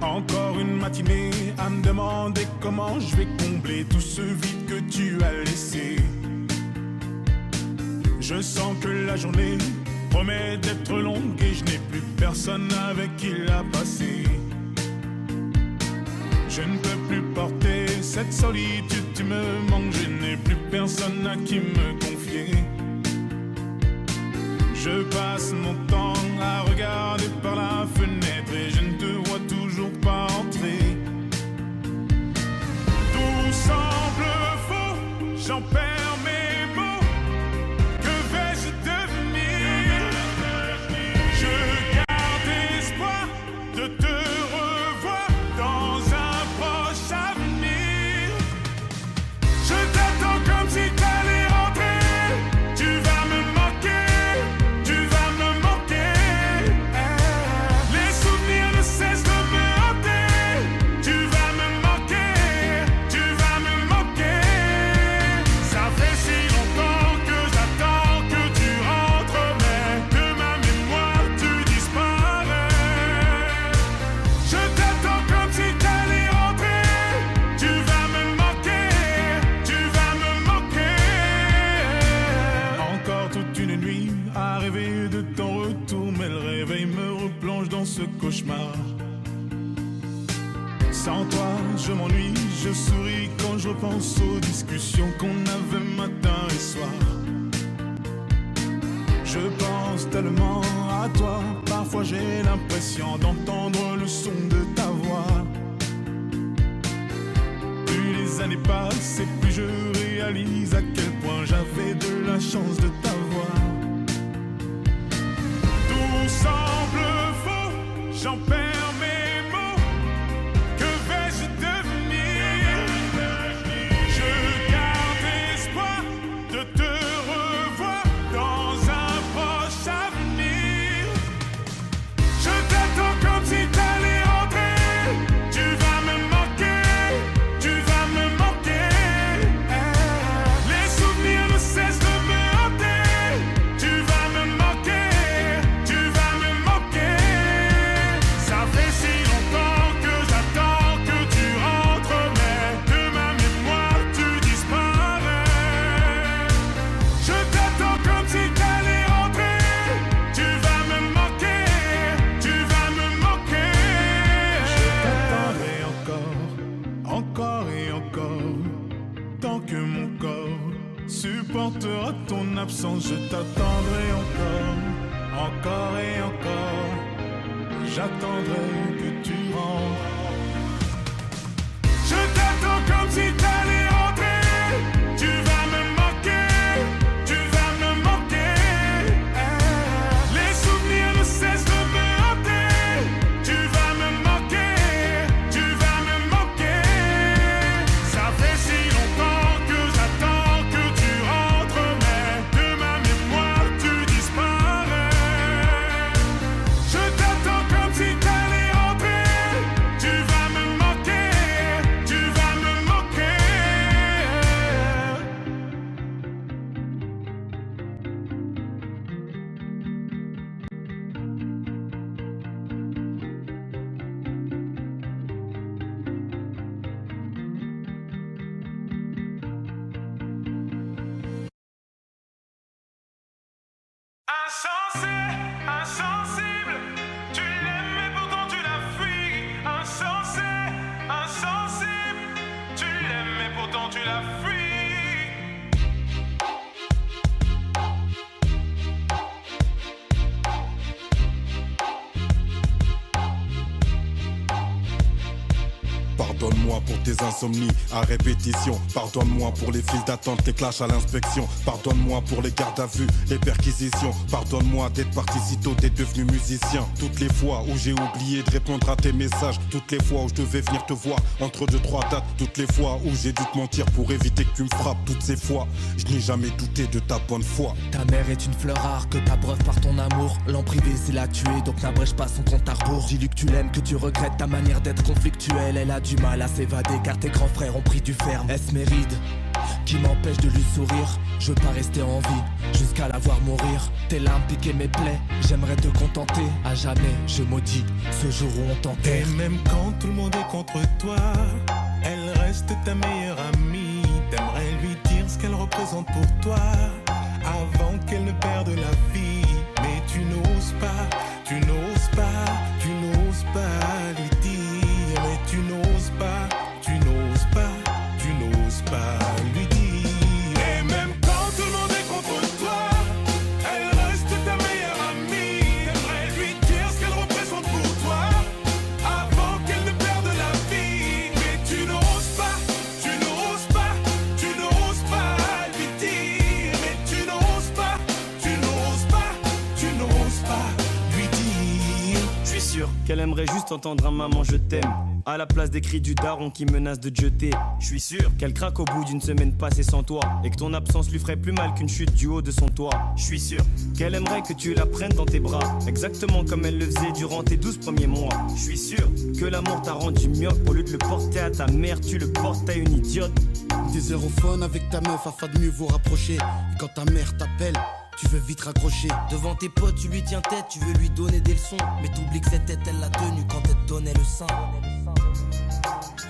Encore une matinée à me demander comment je vais combler tout ce vide que tu as laissé. Je sens que la journée promet d'être longue et je n'ai plus personne avec qui la passer. Je ne peux plus porter cette solitude, tu me manques, je n'ai plus personne à qui me confier. Je passe mon temps à regarder par la fenêtre et je ne te vois toujours pas entrer. Tout semble faux, j'en perds mes mots. Que vais-je devenir? Je garde espoir de te revoir dans un proche avenir. Je t'attends comme si t'allais rentrer. Tu vas me manquer. Les souvenirs ne cessent de me hanter. Tu vas me manquer, tu vas me manquer. Ça fait si longtemps que j'attends que tu rentres, mais de ma mémoire tu disparais. Je t'attends comme si t'allais rentrer. Tu vas me manquer, tu vas me manquer. Encore toute une nuit à rêver de ton retour, mais le réveil me replonge dans ce cauchemar. Sans toi, je m'ennuie, je souris quand je repense aux discussions qu'on avait matin et soir. Je pense tellement à toi, parfois j'ai l'impression d'entendre le son de ta voix. Plus les années passent et plus je réalise à quel point j'avais de la chance de t'avoir. Tout semble faux, j'en perds mes mots. Que vais-je devenir? Je garde espoir de te revoir dans un proche avenir. Je t'attends comme si t'allais rentrer. Tu vas me manquer, tu vas me manquer. Les souvenirs ne cessent de me hanter. Tu vas me manquer, tu vas me manquer. Ça fait si longtemps que j'attends que tu rentres, mais de ma mémoire tu disparais. Je t'attends comme si t'allais rentrer. Tu vas me manquer, tu vas me manquer. Je t'attendrai encore, encore et encore. Tant que mon corps supportera ton absence, je t'attendrai encore, encore et encore. J'attendrai que tu rentres. Je t'attends comme si t'allais rentrer. Tu vas me manquer, tu vas me manquer. Les souvenirs ne cessent de me hanter. Tu vas me manquer, tu vas me manquer. Insensé, insensible, tu l'aimes mais pourtant tu la fuis. Insensé, insensible, tu l'aimes mais pourtant tu la fuis. Pardonne-moi pour tes insomnies à répétition. Pardonne-moi pour les files d'attente, les clashs à l'inspection. Pardonne-moi pour les gardes à vue, les perquisitions. Pardonne-moi d'être parti si tôt, d'être devenu musicien. Toutes les fois où j'ai oublié de répondre à tes messages. Toutes les fois où je devais venir te voir entre 2-3 dates. Toutes les fois où j'ai dû te mentir pour éviter que tu me frappes. Toutes ces fois, je n'ai jamais douté de ta bonne foi. Ta mère est une fleur rare que t'abreuves par ton amour. L'emprise l'a tuée, donc n'abrège pas son compte à rebours. Dis-lui que tu l'aimes, que tu regrettes ta manière d'être conflictuelle. Elle a du mal à s'évader car tes grands frères ont pris du ferme. Est-ce mes rides qui m'empêchent de lui sourire? Je veux pas rester en vie jusqu'à la voir mourir. Tes larmes piquaient mes plaies, j'aimerais te contenter. À jamais je maudis ce jour où on t'enterre. Et même quand tout le monde est contre toi, elle reste ta meilleure amie. T'aimerais lui dire ce qu'elle représente pour toi avant qu'elle ne perde la vie. Mais tu n'oses pas, tu n'oses pas, tu n'oses pas lui dire. Mais tu n'oses pas, tu n'oses pas, tu n'oses pas lui dire. Et même quand tout le monde est contre toi, elle reste ta meilleure amie. T'aimerais lui dire ce qu'elle représente pour toi avant qu'elle ne perde la vie. Mais tu n'oses pas, tu n'oses pas, tu n'oses pas lui dire. Mais tu n'oses pas, tu n'oses pas, tu n'oses pas lui dire. Je suis sûr qu'elle aimerait juste entendre un maman je t'aime à la place des cris du daron qui menace de te jeter. Je suis sûr qu'elle craque au bout d'une semaine passée sans toi et que ton absence lui ferait plus mal qu'une chute du haut de son toit. Je suis sûr qu'elle aimerait que tu la prennes dans tes bras, exactement comme elle le faisait durant tes 12 premiers mois. Je suis sûr que l'amour t'a rendu myope. Au lieu de le porter à ta mère, tu le portes à une idiote. Des aérophones avec ta meuf afin de mieux vous rapprocher. Et quand ta mère t'appelle, tu veux vite raccrocher. Devant tes potes tu lui tiens tête, tu veux lui donner des leçons. Mais t'oublies que cette tête elle l'a tenue quand elle te donnait le sein.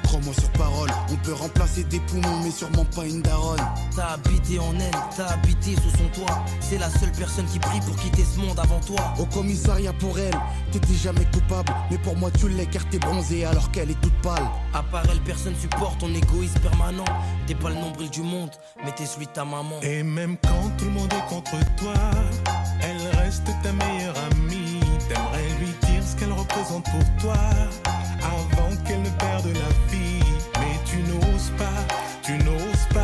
Crois-moi sur parole, on peut remplacer des poumons mais sûrement pas une daronne. T'as habité en elle, t'as habité sous son toit. C'est la seule personne qui prie pour quitter ce monde avant toi. Au commissariat pour elle, t'étais jamais coupable. Mais pour moi tu l'es car t'es bronzée alors qu'elle est toute pâle. À part elle, personne supporte ton égoïsme permanent. T'es pas le nombril du monde, mais t'es celui de ta maman. Et même quand tout le monde est contre toi, elle reste ta meilleure amie. T'aimerais lui dire ce qu'elle représente pour toi avant qu'elle ne perde la vie. Mais tu n'oses pas, tu n'oses pas,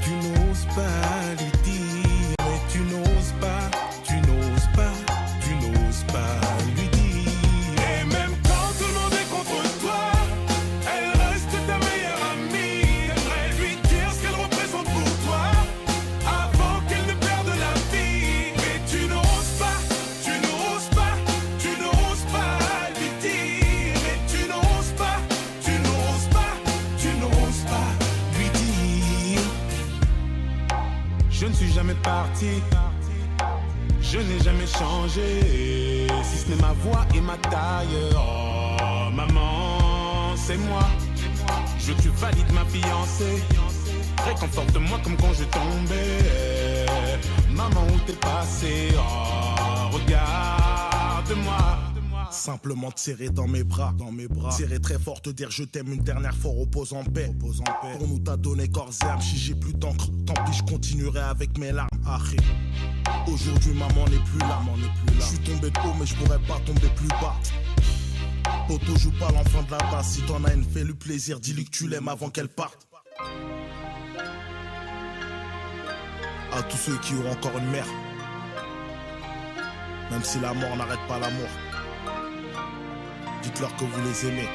tu n'oses pas lui dire. Mais tu n'oses pas, tu n'oses pas, tu n'oses pas lui dire. Et même quand tout le monde est contre toi, elle reste ta meilleure amie. T'aimerais lui dire ce qu'elle représente pour toi avant qu'elle ne perde la vie. Mais tu n'oses pas, tu n'oses pas, tu n'oses pas lui dire. Mais tu n'oses pas, tu n'oses pas, tu n'oses pas lui dire. Je ne suis jamais parti, je n'ai jamais changé, si ce n'est ma voix et ma taille. Oh maman, c'est moi. Je veux que tu valides ma fiancée. Réconforte-moi comme quand je tombais. Maman, où t'es passé? Oh, regarde-moi. Simplement te serrer dans mes bras, serrer très fort, te dire je t'aime une dernière fois, repose en paix. Pour nous t'as donné corps et âme, si j'ai plus d'encre, tant pis je continuerai avec mes larmes. Arrê. Aujourd'hui maman n'est plus là, je suis tombé de haut mais je pourrais pas tomber plus bas. Poto joue pas l'enfant de la tasse, si t'en as une fais-lui plaisir, dis-lui que tu l'aimes avant qu'elle parte. À tous ceux qui auront encore une mère, même si la mort n'arrête pas l'amour, dites-leur que vous les aimez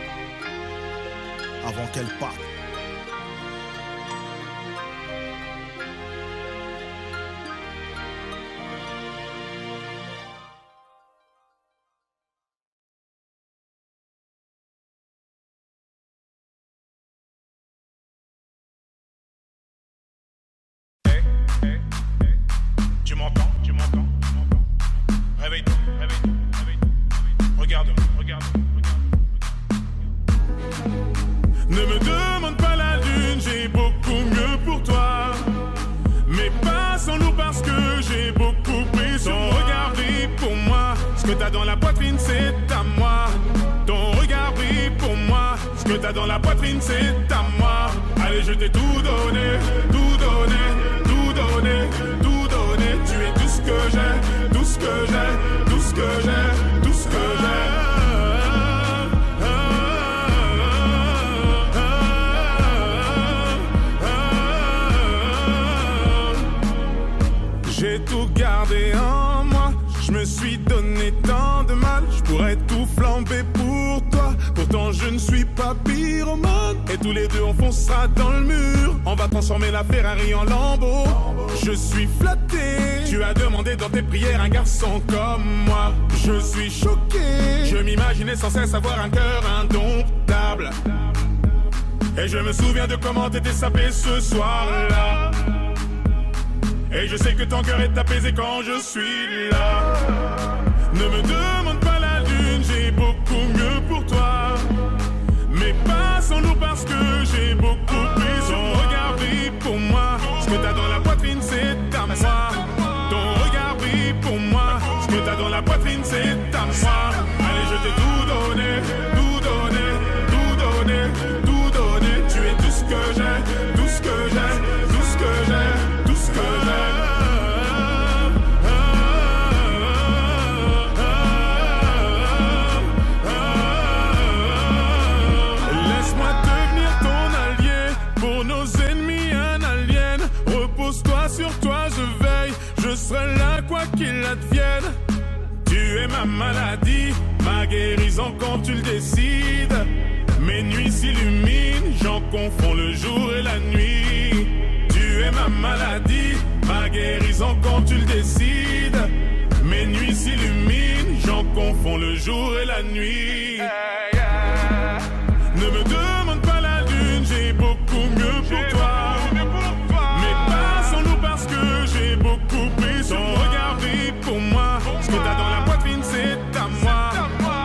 avant qu'elles partent. Tu m'entends? Réveille-toi, regarde-moi. Ne me demande pas la lune, j'ai beaucoup mieux pour toi. Mais pas sans nous parce que j'ai beaucoup pris sur moi. Regarde t'as dans la poitrine, c'est à moi. Allez, je t'ai tout donné, tout donné, tout donné, tout donné. Tu es tout ce que j'ai, tout ce que j'ai, tout ce que j'ai, tout ce que j'ai. J'ai tout gardé en moi, je me suis donné tant de mal, je pourrais tout flamber pour toi. Pourtant je ne suis pas pyromane. Et tous les deux on foncera dans le mur. On va transformer la Ferrari en Lambo. Je suis flatté. Tu as demandé dans tes prières un garçon comme moi. Je suis choqué. Je m'imaginais sans cesse avoir un cœur indomptable. Et je me souviens de comment t'étais sapé ce soir-là. Et je sais que ton cœur est apaisé quand je suis là. Ne me demande pas la lune, j'ai beaucoup mieux pour toi. Mais pas sans nous parce que j'ai beaucoup plus. Ton regard brille pour moi, ce que t'as dans la poitrine c'est à moi. Ton regard brille pour moi, ce que t'as dans la poitrine c'est à moi. Allez, je t'ai tout donné, tout donné, tout donné, tout donné. Tu es tout ce que j'ai, tout ce que j'ai, tout ce que j'ai, tout ce que j'ai. Repose-toi sur toi, je veille, je serai là quoi qu'il advienne. Tu es ma maladie, ma guérison quand tu le décides. Mes nuits s'illuminent, j'en confonds le jour et la nuit. Tu es ma maladie, ma guérison quand tu le décides. Mes nuits s'illuminent, j'en confonds le jour et la nuit. Ne me demande pas la lune, j'ai beaucoup mieux pour toi. Parce que j'ai beaucoup pris. Ton regard brille pour moi, ce que t'as dans la poitrine c'est à moi.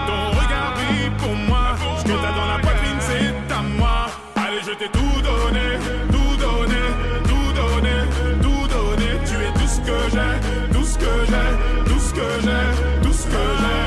Ton regard brille pour moi, ce que t'as dans la poitrine c'est à moi. Allez, je t'ai tout donné, tout donné, tout donné, tout donné. Tu es tout ce que j'ai, tout ce que j'ai, tout ce que j'ai, tout ce que j'ai.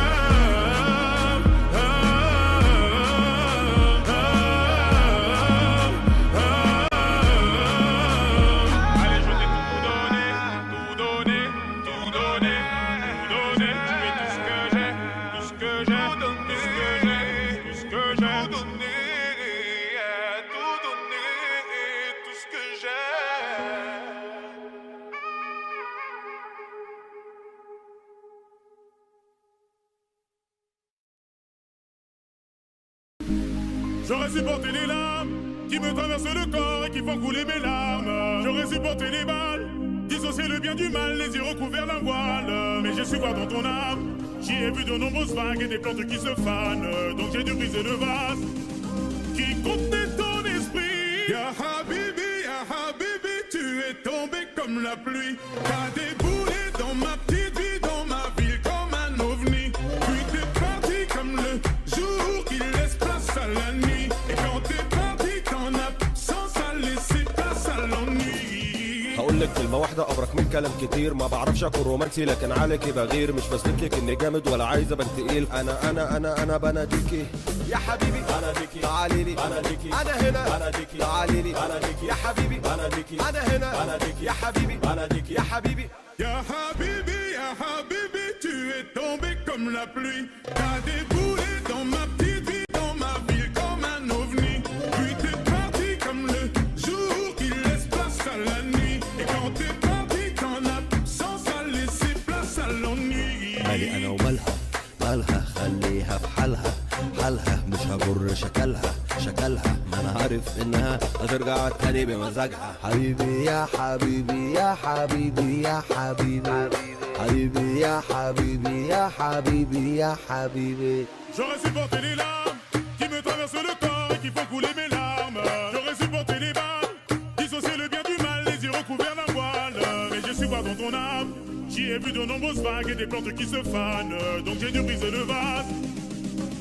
J'aurais supporté les larmes qui me traversent le corps et qui font couler mes larmes. J'aurais supporté les balles, dissocier le bien du mal, les yeux recouverts d'un voile. Mais j'ai su voir dans ton âme, j'y ai vu de nombreuses vagues et des plantes qui se fanent. Donc j'ai dû briser le vase qui contenait ton esprit. Ya Habibi, tu es tombé comme la pluie. T'as déboulé dans ma petite vie, dans ma ville comme un ovni. Puis t'es parti comme le jour qui laisse place à la nuit. Et quand t'es parti, ton absence a laissé place à l'ennui. هقول لك كلمة واحدة أبرك من كلام كتير. ما بعرفش أكون رومانسي لكن عليكي بغير. مش بثبت لك إني جامد ولا عايز أبان تقيل. أنا بناديكي يا حبيبي، بناديكي تعالي لي، بناديكي أنا هنا، بناديكي تعالي لي، بناديكي يا حبيبي، بناديكي أنا هنا، بناديكي يا حبيبي، بناديكي يا حبيبي. Ya Habibi, tu es tombé comme la pluie. T'as déboulé dans ma petite vie, dans ma ville comme un ovni. Puis t'es parti comme le jour qui laisse place à la nuit. Et quand t'es parti, ton absence a laissé place à l'ennui. مالي أنا ومالها، مالها خليها في حالها، حالها مش هجر شكلها ما أنا عارف إنها هترجع تاني بمزاجها. حبيبي يا حبيبي يا حبيبي يا حبيبي، حبيبي يا حبيبي يا حبيبي يا حبيبي. J'aurais supporté les larmes qui me traversent le corps et qui font couler mes larmes. J'aurais supporté les balles, dissocier le bien du mal, les yeux recouverts d'un voile. Mais j'ai su voir dans ton âme, j'y ai vu de nombreuses vagues et des plantes qui se fanent. Donc j'ai dû briser le vase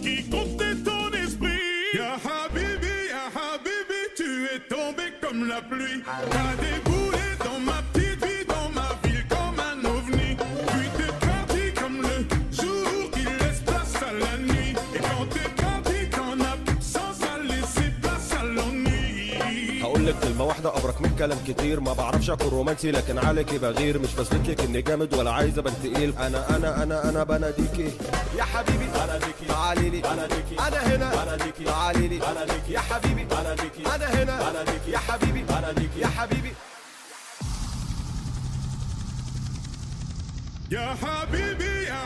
qui contenait ton esprit. Ya Habibi, tu es tombé comme la pluie. T'as déboulé dans ma petite vie, dans ma ville comme un ovni. Puis t'es parti comme le jour qui laisse place à la nuit. Et quand t'es parti, ton absence a laissé واحدة أبرك من كلام كتير. ما بعرفش أكون رومانسي لكن عليكي بغير، مش بثبتلك إني جامد ولا عايز أبان تقيل. أنا بناديكي يا حبيبي، بناديكي تعاليلي، بناديكي أنا هنا، بناديكي تعاليلي، بناديكي يا حبيبي، بناديكي أنا هنا، بناديكي يا حبيبي، بناديكي يا حبيبي. Ya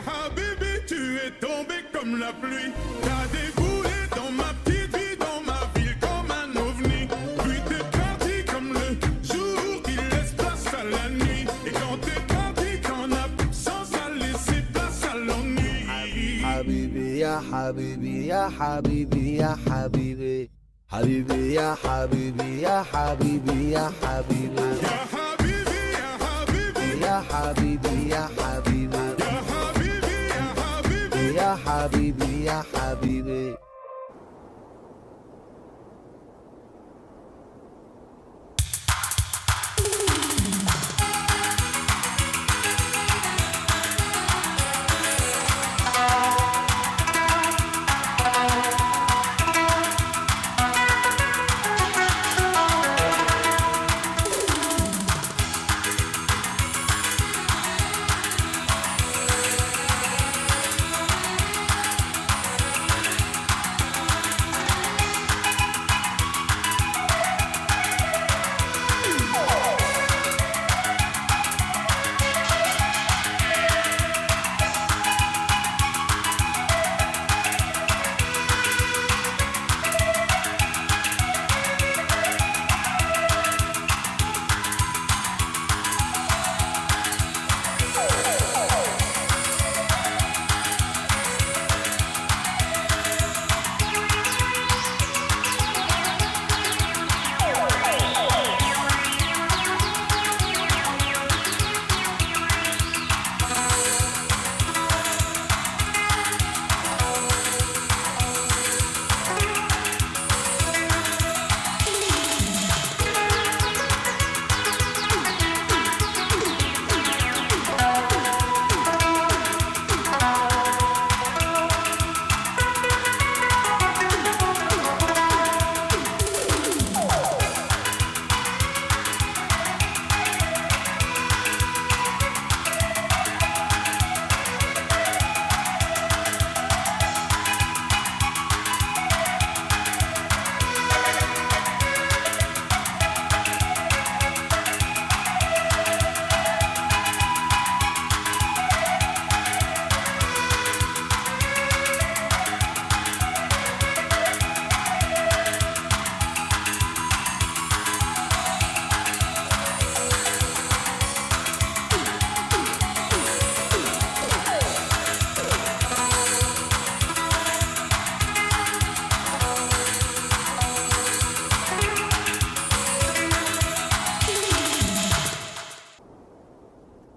Habibi, tu es tombé comme la pluie. T'as déboulé dans ma petite vie, dans ma ville comme un ovni. Puis t'es parti comme le jour qui laisse place à la nuit. Et quand t'es parti, t'en as sans à laisser place à l'ennui. Habibi, ya Habibi, ya Habibi, ya Habibi. Habibi, ya Habibi, ya Habibi, ya Habibi. Ya Habibi, ya Habibi. Ya Habibi, ya Habibi. Ya Habibi, ya Habibi. Ya Habibi, ya Habibi.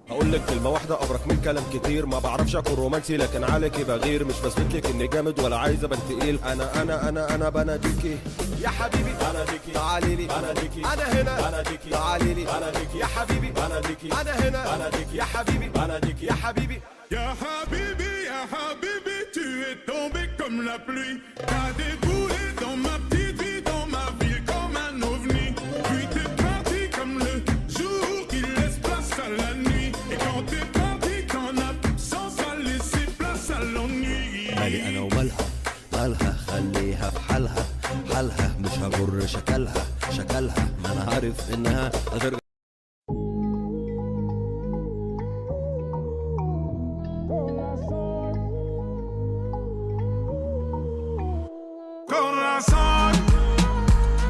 هقولك كلمة واحدة أبرك من كلام كتير. ما بعرفش أكون رومانسي لكن عليكي بغير، مش بثبتلك إني جامد ولا عايز أبان تقيل. أنا بناديكي يا حبيبي، بناديكي تعاليلي، بناديكي أنا هنا، بناديكي تعاليلي، بناديكي يا حبيبي، بناديكي أنا هنا، بناديكي يا حبيبي، بناديكي يا حبيبي. Ya Habibi, tu es tombé comme la pluie. T'as déboulé dans ma petite vie, dans ma ville comme un ovni. Puis t'es parti comme le jour qui laisse place à la nuit. Et quand t'es parti, t'en as sans à laisser place à l'ennui. مالي أنا ومالها، مالها خليها في حالها، حالها مش هجر شكلها، شكلها ما أنا عارف إنها هترجع. Corazon,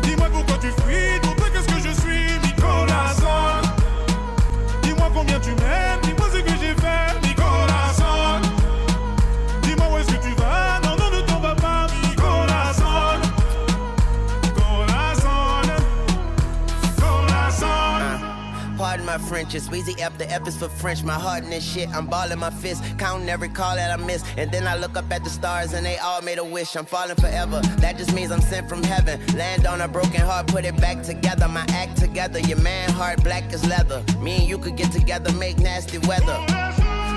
dis-moi pourquoi tu fuis, pour toi qu'est-ce que je suis, mi corazon. Dis-moi combien tu m'aimes, dis-moi ce que j'ai fait, mi corazon. Dis-moi où est-ce que tu vas, non, ne t'en vas pas, mi corazon. Corazon, corazon. Pardon my French, it's Weezy F, the F is for French. My heart in this shit, I'm balling my fist, counting every call that I miss. And then I look up at the stars and they all made a wish. I'm falling forever, that just means I'm sent from heaven. Land on a broken heart, put it back together. My act together, your man heart black as leather. Me and you could get together, make nasty weather.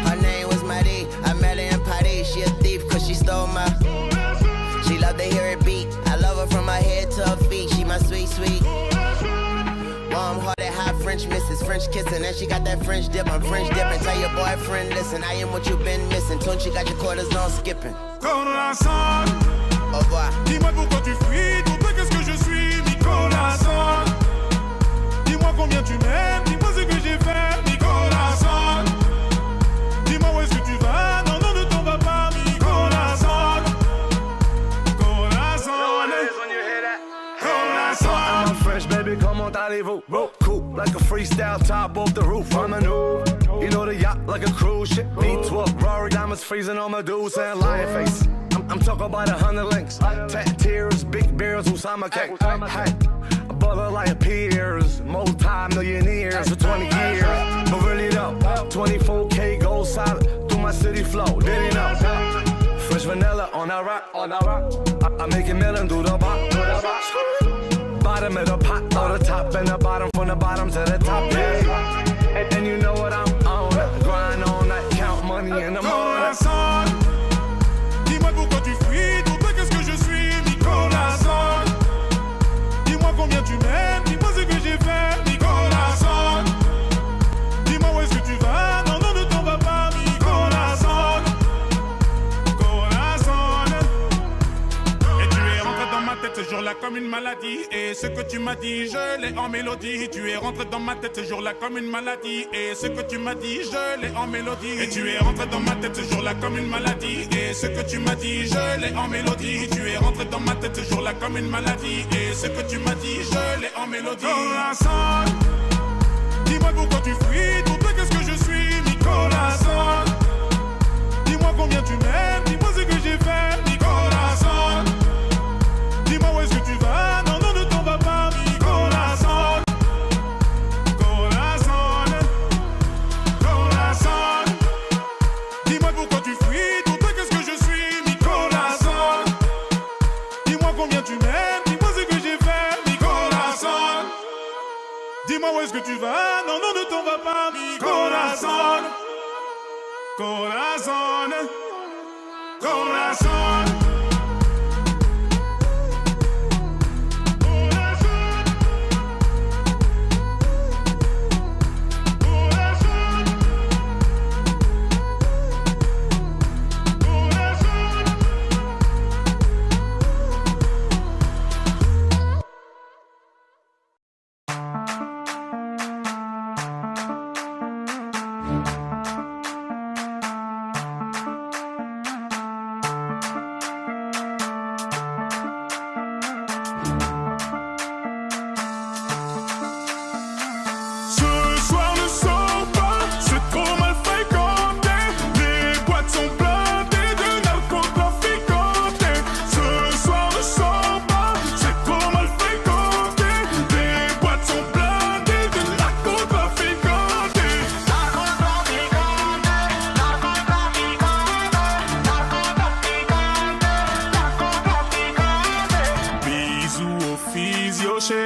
Her name was Marie, I met her in Paris. She a thief cause she stole my. She love to hear it beat, I love her from her head to her feet. She my sweet, sweet. French misses, French kissing, and she got that French dip. I'm French dipping. Tell your boyfriend, listen, I am what you've been missing. Tunchi got your quarters on skipping. Corazon, au revoir. Dis-moi pourquoi tu fuis, pour toi qu'est-ce que je suis, mi corazon. Dis-moi combien tu m'aimes, dis-moi ce que j'ai fait, mi corazon. Dis-moi où est-ce que tu vas, non, non, ne t'en vas pas, mi corazon. Corazon, corazon. I'm French, baby, comment allez-vous? Cool, like a freestyle top off the roof. I'm a new, you know the yacht like a cruise ship. V12, Rory diamonds freezing on my dudes and lion face. I'm talking about 100 links, 10 tears, big beers, Usama cake. Hey, a brother like peers, multi-millionaires for 20 years. But really though, 24K gold solid through my city flow. Did he know? Fresh vanilla on that rock, on that rock. I make it million do the bop. Bottom of the pot, or the top and the bottom, from the bottom to the top. Yeah. And you know what I'm on, grind on that, count money in the morning. Dis-moi pourquoi tu fuis, pour toi qu'est-ce que je suis, mi corazon. Dis-moi combien tu m'aimes, dis-moi ce que j'ai fait, mi corazon. Dis-moi où est-ce que tu vas, non, non, ne t'en vas pas, mi corazon. Corazon. Et tu es rentré dans ma tête ce jour-là comme une maladie. Et ce que tu m'as dit, je l'ai en mélodie. Tu es rentré dans ma tête ce jour-là comme une maladie. Et ce que tu m'as dit, je l'ai en mélodie. Et tu es rentré dans ma tête ce jour-là comme une maladie. Et ce que tu m'as dit, je l'ai en mélodie. Tu es rentré dans ma tête ce jour-là comme une maladie. Et ce que tu m'as dit, je l'ai en mélodie. Corazon, dis-moi pourquoi tu fuis, pour toi qu'est-ce que je suis, mi corazon. Dis-moi combien tu m'aimes, dis-moi ce que j'ai fait, mi corazon. Dis-moi où est-ce que tu vas, non, non, ne t'en vas pas, mi corazon. Corazon, corazon. Dis-moi pourquoi tu fuis, pour toi qu'est-ce que je suis, mi corazon. Dis-moi combien tu m'aimes, dis-moi ce que j'ai fait, mi corazon. Dis-moi où est-ce que tu vas, non, non, ne t'en vas pas, mi corazon. Corazon, corazon.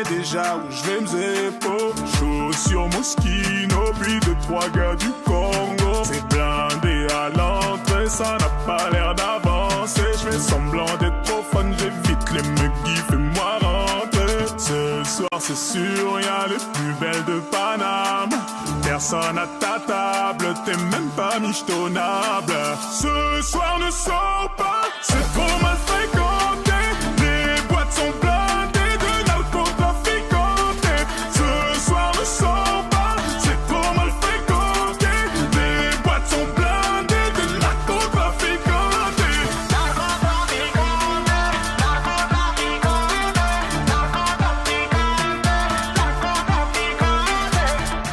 Déjà où je vais me zépo, chaussures Moschino, puis 2-3 gars du Congo. C'est blindé à l'entrée, ça n'a pas l'air d'avancer. Je fais semblant d'être trop fun, j'évite les muggy, fais-moi rentrer. Ce soir c'est sûr, y'a les plus belles de Paname. Personne à ta table, t'es même pas michetonnable. Ce soir ne sors pas, c'est trop mal fréquenté. Les boîtes sont blindées de narcotrafiquantes. Ce soir ne sors pas, c'est trop mal fréquenté. Les boîtes sont blindées de narcotrafiquantes.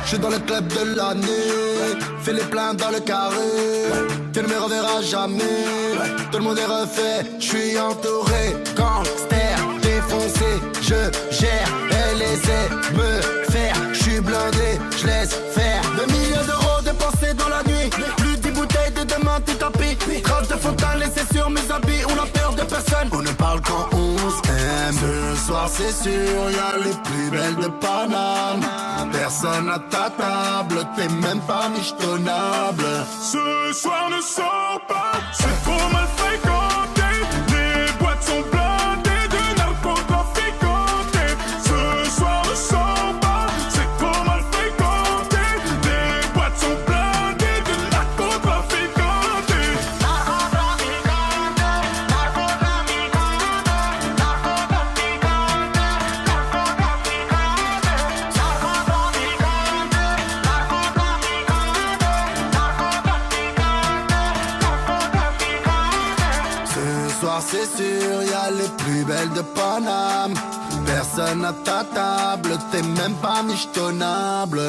J'suis dans le club de l'année, fais les pleins dans le carré. Tu ne me reverras jamais, tout le monde est refait. J'suis entouré, gangster, défoncé. Je gère, elle essaie de me faire. J'suis blindé, j'laisse faire. 2 millions d'euros dépensés dans la nuit. Plus 10 bouteilles de demain, tout tapis. Traces de fontaine laissées sur mes habits. On a peur de personne, on ne parle quand on s'aime. Ce soir c'est sûr, y'a les plus belles de Paname. Personne à ta table, t'es même pas michetonnable. Ce soir ne sors pas, c'est trop mal fréquenté. Les boîtes sont blindées de narcotrafiquantes. Ce soir ne sors pas, c'est trop mal fréquenté. soir c'est sûr, y a les plus belles de Paname. Personne à ta table, t'es même pas michetonnable.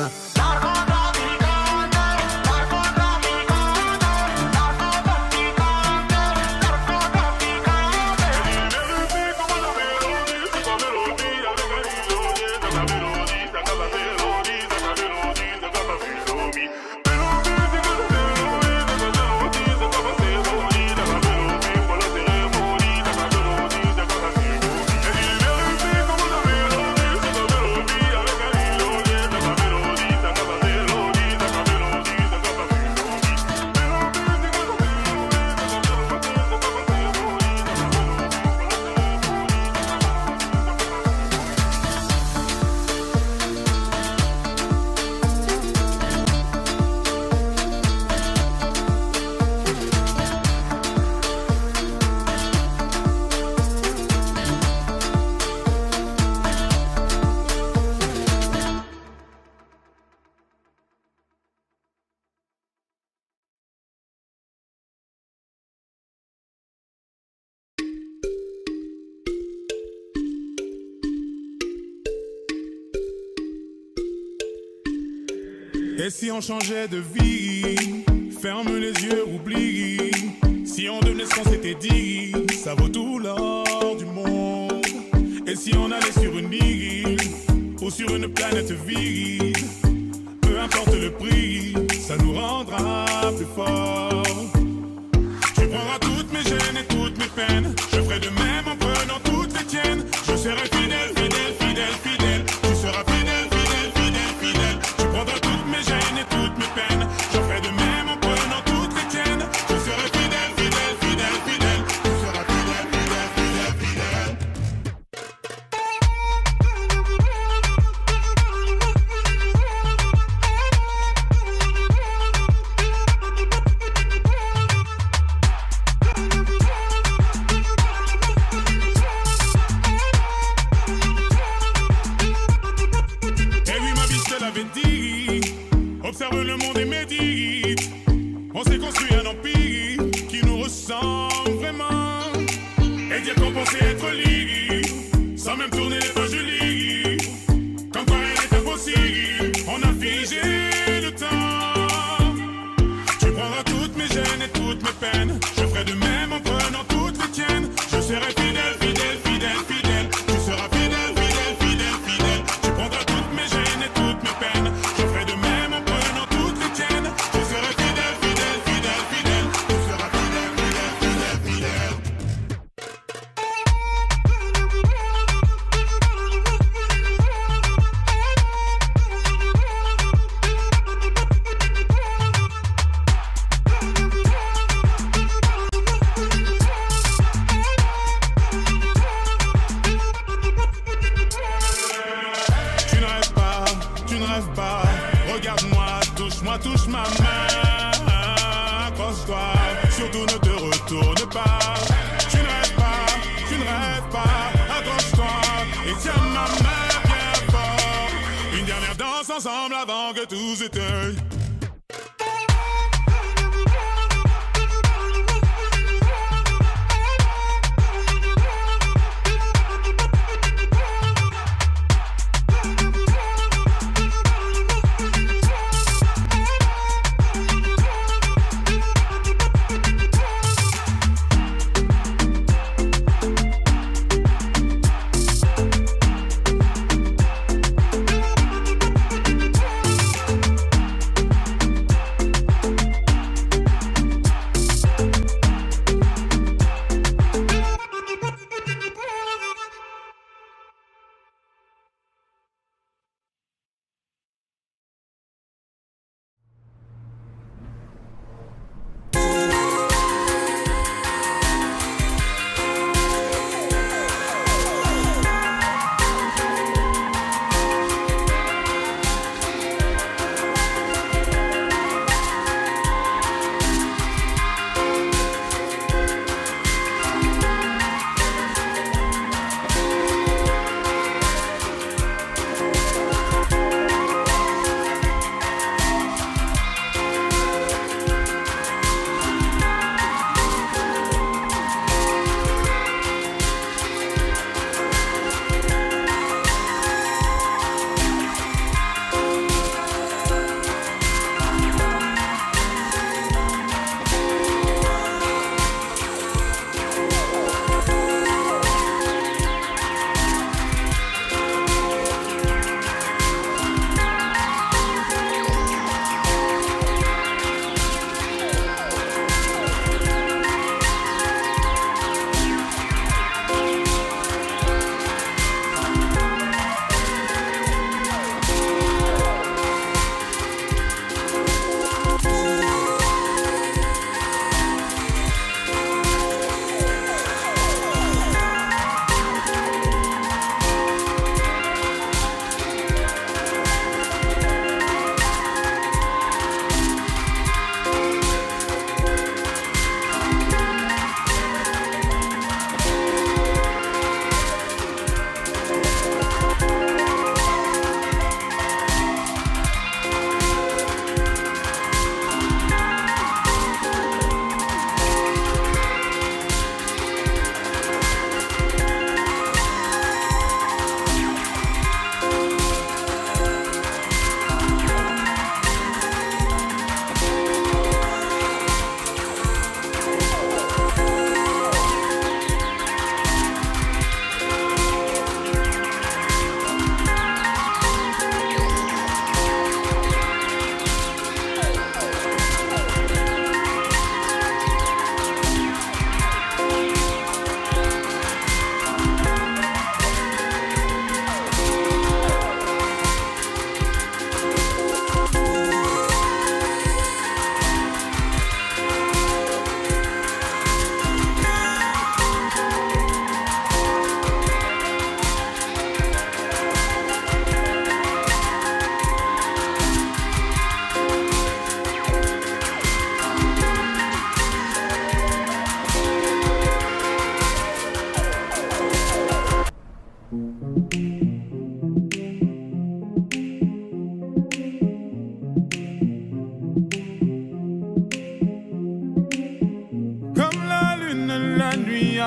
Et si on changeait de vie, ferme les yeux, oublie. Si on devenait ce qu'on s'était dit, ça vaut tout l'or du monde. Et si on allait sur une île ou sur une planète vide, peu importe le prix, ça nous rendra plus forts. Tu prendras toutes mes gênes et toutes mes peines, je ferai de même en prenant toutes les tiennes. Je serai fidèle, fidèle, fidèle, fidèle. Tu seras fidèle, fidèle, fidèle, fidèle. Tu prendras toutes mes gênes et toutes mes peines, je ferai de même en prenant toutes les tiennes. Je serai fidèle, fidèle, fidèle, fidèle. Tu seras fidèle, fidèle, fidèle, fidèle. Observe le monde et médite. On s'est construit un empire qui nous ressemble vraiment. Et dire qu'on pensait être libre, sans même tourner les pages du livre. Comme quoi rien n'est impossible, on a figé le temps. Tu prendras toutes mes gênes et toutes mes peines, je ferai de même en prenant toutes les tiennes. Je serai fidèle, fidèle, fidèle, fidèle. Tu seras fidèle, fidèle, fidèle, fidèle. Tu prendras toutes mes gênes et toutes mes peines, je ferai de même en prenant toutes les tiennes. Je serai fidèle, fidèle, fidèle, fidèle. Tu seras fidèle, fidèle, fidèle, fidèle. Tu ne rêves pas, tu ne rêves pas. Regarde-moi, touche ma main. Accroche-toi, surtout ne te retourne pas. Tu ne rêves pas, tu ne rêves pas. Accroche-toi et tiens ma main bien fort. Une dernière danse ensemble avant que tout s'éteigne.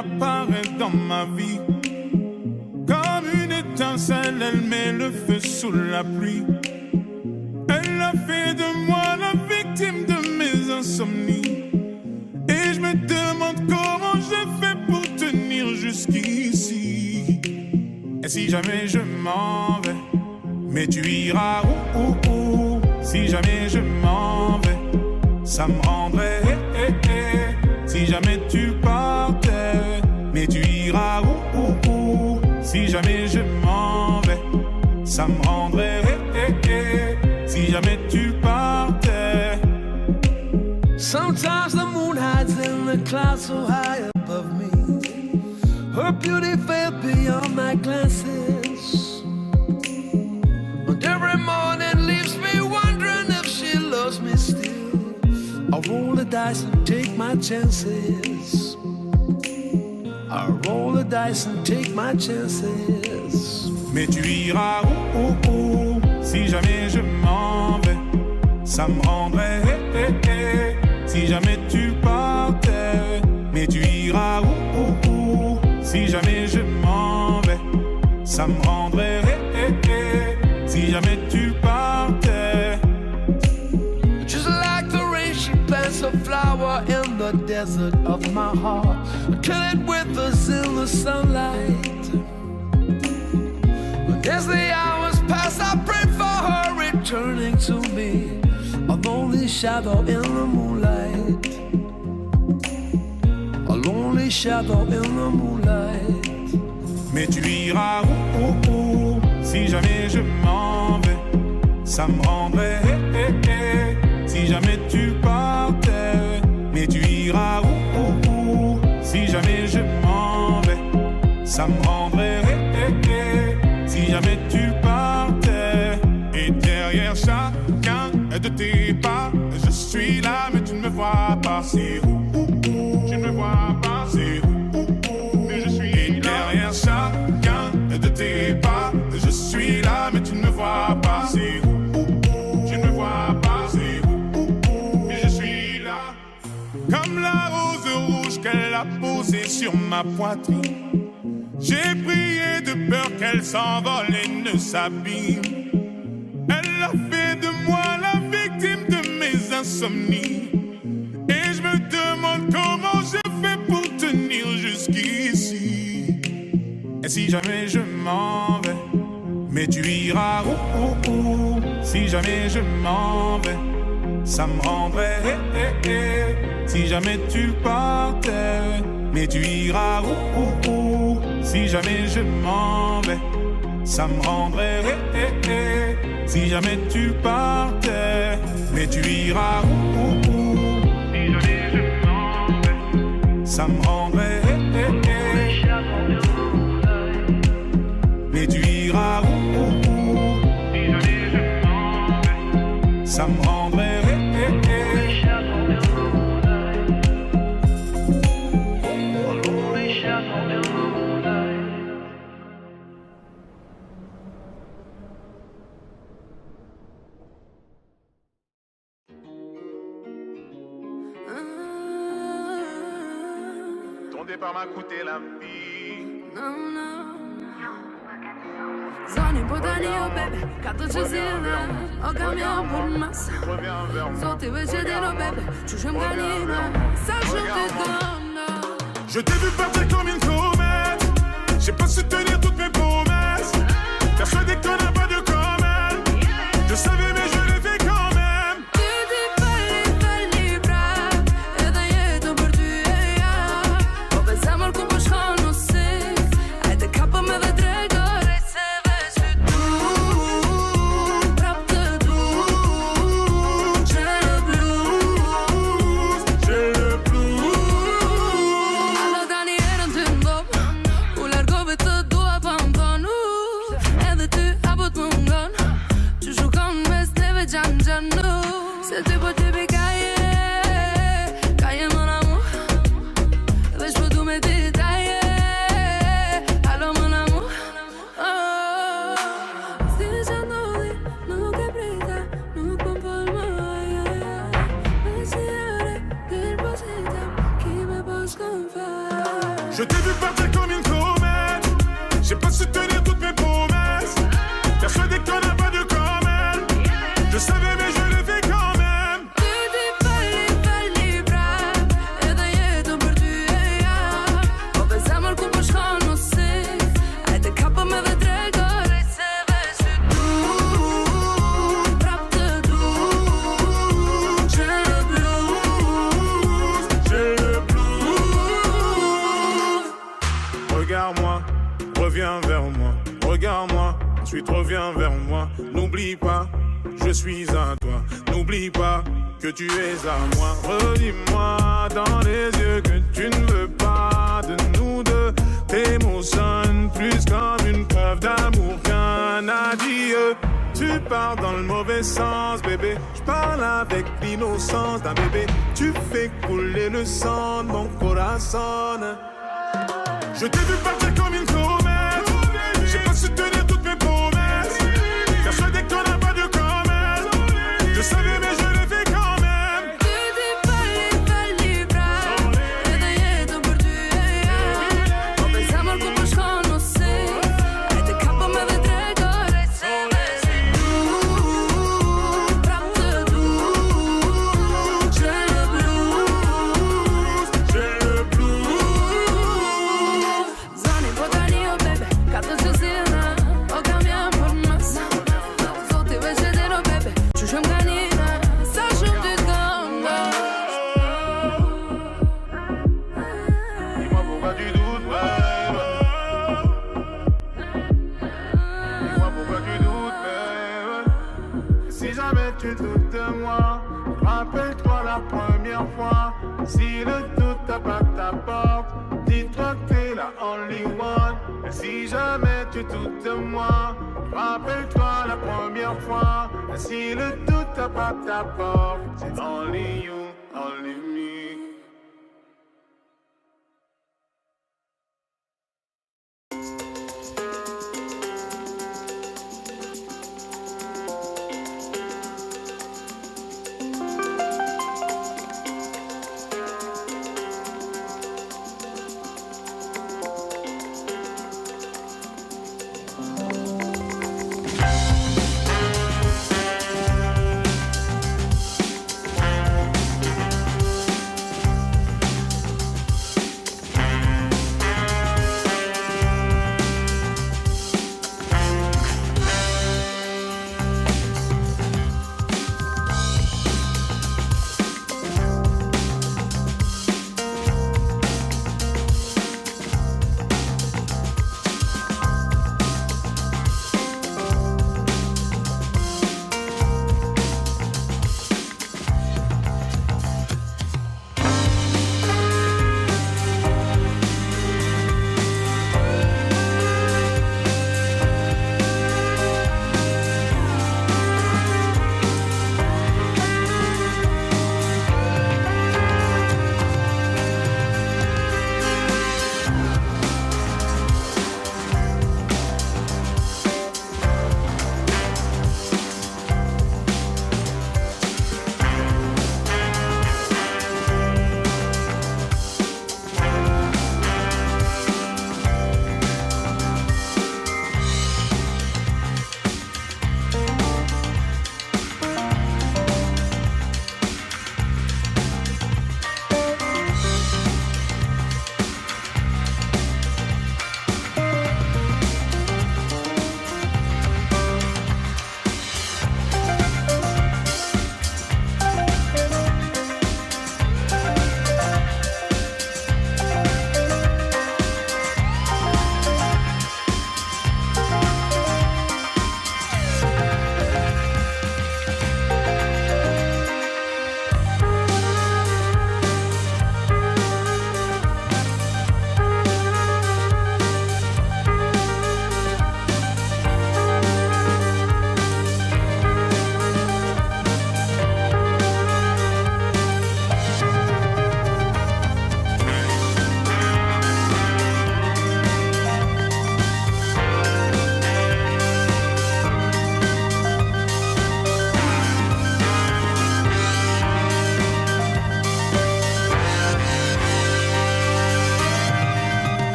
apparaît dans ma vie. Comme une étincelle, elle met le feu sous la pluie. Elle a fait de moi la victime de mes insomnies. Et je me demande comment j'ai fait pour tenir jusqu'ici. Et si jamais je m'en vais, mais tu iras où. Si jamais je m'en vais, ça me rendrait Si jamais tu partais, mais tu iras où. Si jamais je m'en vais, ça me rendrait Si jamais tu partais. Sometimes the moon hides in the clouds so high above me. Her beauty fell beyond my glances. And every morning leaves me wondering if she loves me still. I roll the dice and take my chances. I roll the dice and take my chances. Mais tu iras où. Si jamais je m'en vais, ça me rendrait Si jamais tu partais, mais tu iras où. Si jamais je m'en vais, ça me rendrait Si jamais tu partais. Just like the rain, she plants a flower in the desert of my heart, till it withers in the sunlight. But as the hours pass, I pray for her returning to me, a lonely shadow in the moonlight. A lonely shadow in the moonlight. Mais tu iras où. Si jamais je m'en vais, ça me rendrait Si jamais tu partais, mais tu iras où. Si jamais je m'en vais, ça me rendrait Si jamais tu partais. Et derrière chacun de tes pas, je suis là mais tu ne me vois pas. C'est où. Tu ne me vois pas. C'est où. Mais je suis là. Et derrière chacun de tes pas, je suis là mais tu ne me vois pas. C'est où. Tu ne me vois pas. C'est où. Mais je suis là. Comme la rose rouge qu'elle a posée sur ma poitrine, j'ai prié de peur qu'elle s'envole et ne s'abîme. Elle a fait de moi la victime de mes insomnies. Et je me demande comment j'ai fait pour tenir jusqu'ici. Et si jamais je m'en vais, mais tu iras où. Si jamais je m'en vais, ça me rendrait Si jamais tu partais, mais tu iras où. Si jamais je m'en vais, ça me rendrait Si jamais tu partais, mais tu iras où. Si jamais je m'en vais, ça me rendrait mais tu iras où. Si jamais je m'en vais, ça me rendrait Ton départ m'a coûté la vie. Zoni podani o bebe, kato çizildi. O kamyon bulmaz. Zoti veçedin o bebe, çuşum ganina. Sachant tes donnes. Je t'ai vu partir comme une comète. J'ai pas su tenir toutes mes promesses. Persuadé que t'en as pas de comme elle. Je savais mais je l'ai fait quand même. Tu dis falli bra. E da jeton për ty e ja. Po besem ku po shkon në sik. Hajde kapëm edhe drejtore se veç ty du. Prap të du. J'ai le blues. J'ai le blues. Alla tani erën të ndop. U largove të dua. Je t'ai vu partir comme une comète. J'ai pas su tenir toutes mes promesses. Persuadé qu'on n'a pas de comète. Je savais mais je l'ai fait quand même. Tutti falli bravi e da jeton për ty e ja. Po për zemër ku po shkon mos ik. Hajde kapo me dhe tregore se veç ty du. Prap të du. J'ai le blues. J'ai le blues. Regarde-moi, reviens vers moi. Regarde-moi, ensuite reviens vers moi. N'oublie pas, je suis à toi. N'oublie pas que tu es à moi. Redis-moi dans les yeux que tu ne veux pas de nous deux. Tes mots sonnent plus comme une preuve d'amour qu'un adieu. Tu pars dans le mauvais sens, bébé. Je parle avec l'innocence d'un bébé. Tu fais couler le sang de mon corazon. Je t'ai vu partir comme une comète. J'ai pas su tenir toutes mes promesses. Persuadé que t'en as pas de comète. Je savais mais je l'ai fait quand même. Tutti falli bravi e da jeton për ty e ja. Po për zemër ku po shkon mos ik. Hajde kapo me dhe tregore se veç ty du. Prap të du. J'ai le blues. J'ai le blues. Zani po tani o bebe, ka të qësina. O kam jam për mësa. Zoti veç e dero bebe, që shumë ka njina. Sa shumë ty t'kamba. Dis-moi pourquoi tu doutes, babe. Dis-moi pourquoi tu doutes, babe. Si jamais tu doutes de moi, rappelle-toi la première fois. Si le doute tape à ta porte, dis-toi que t'es la only one. Et si jamais tu doutes de moi, rappelle-toi la première fois. Et si le doute tape à ta porte, c'est only you, only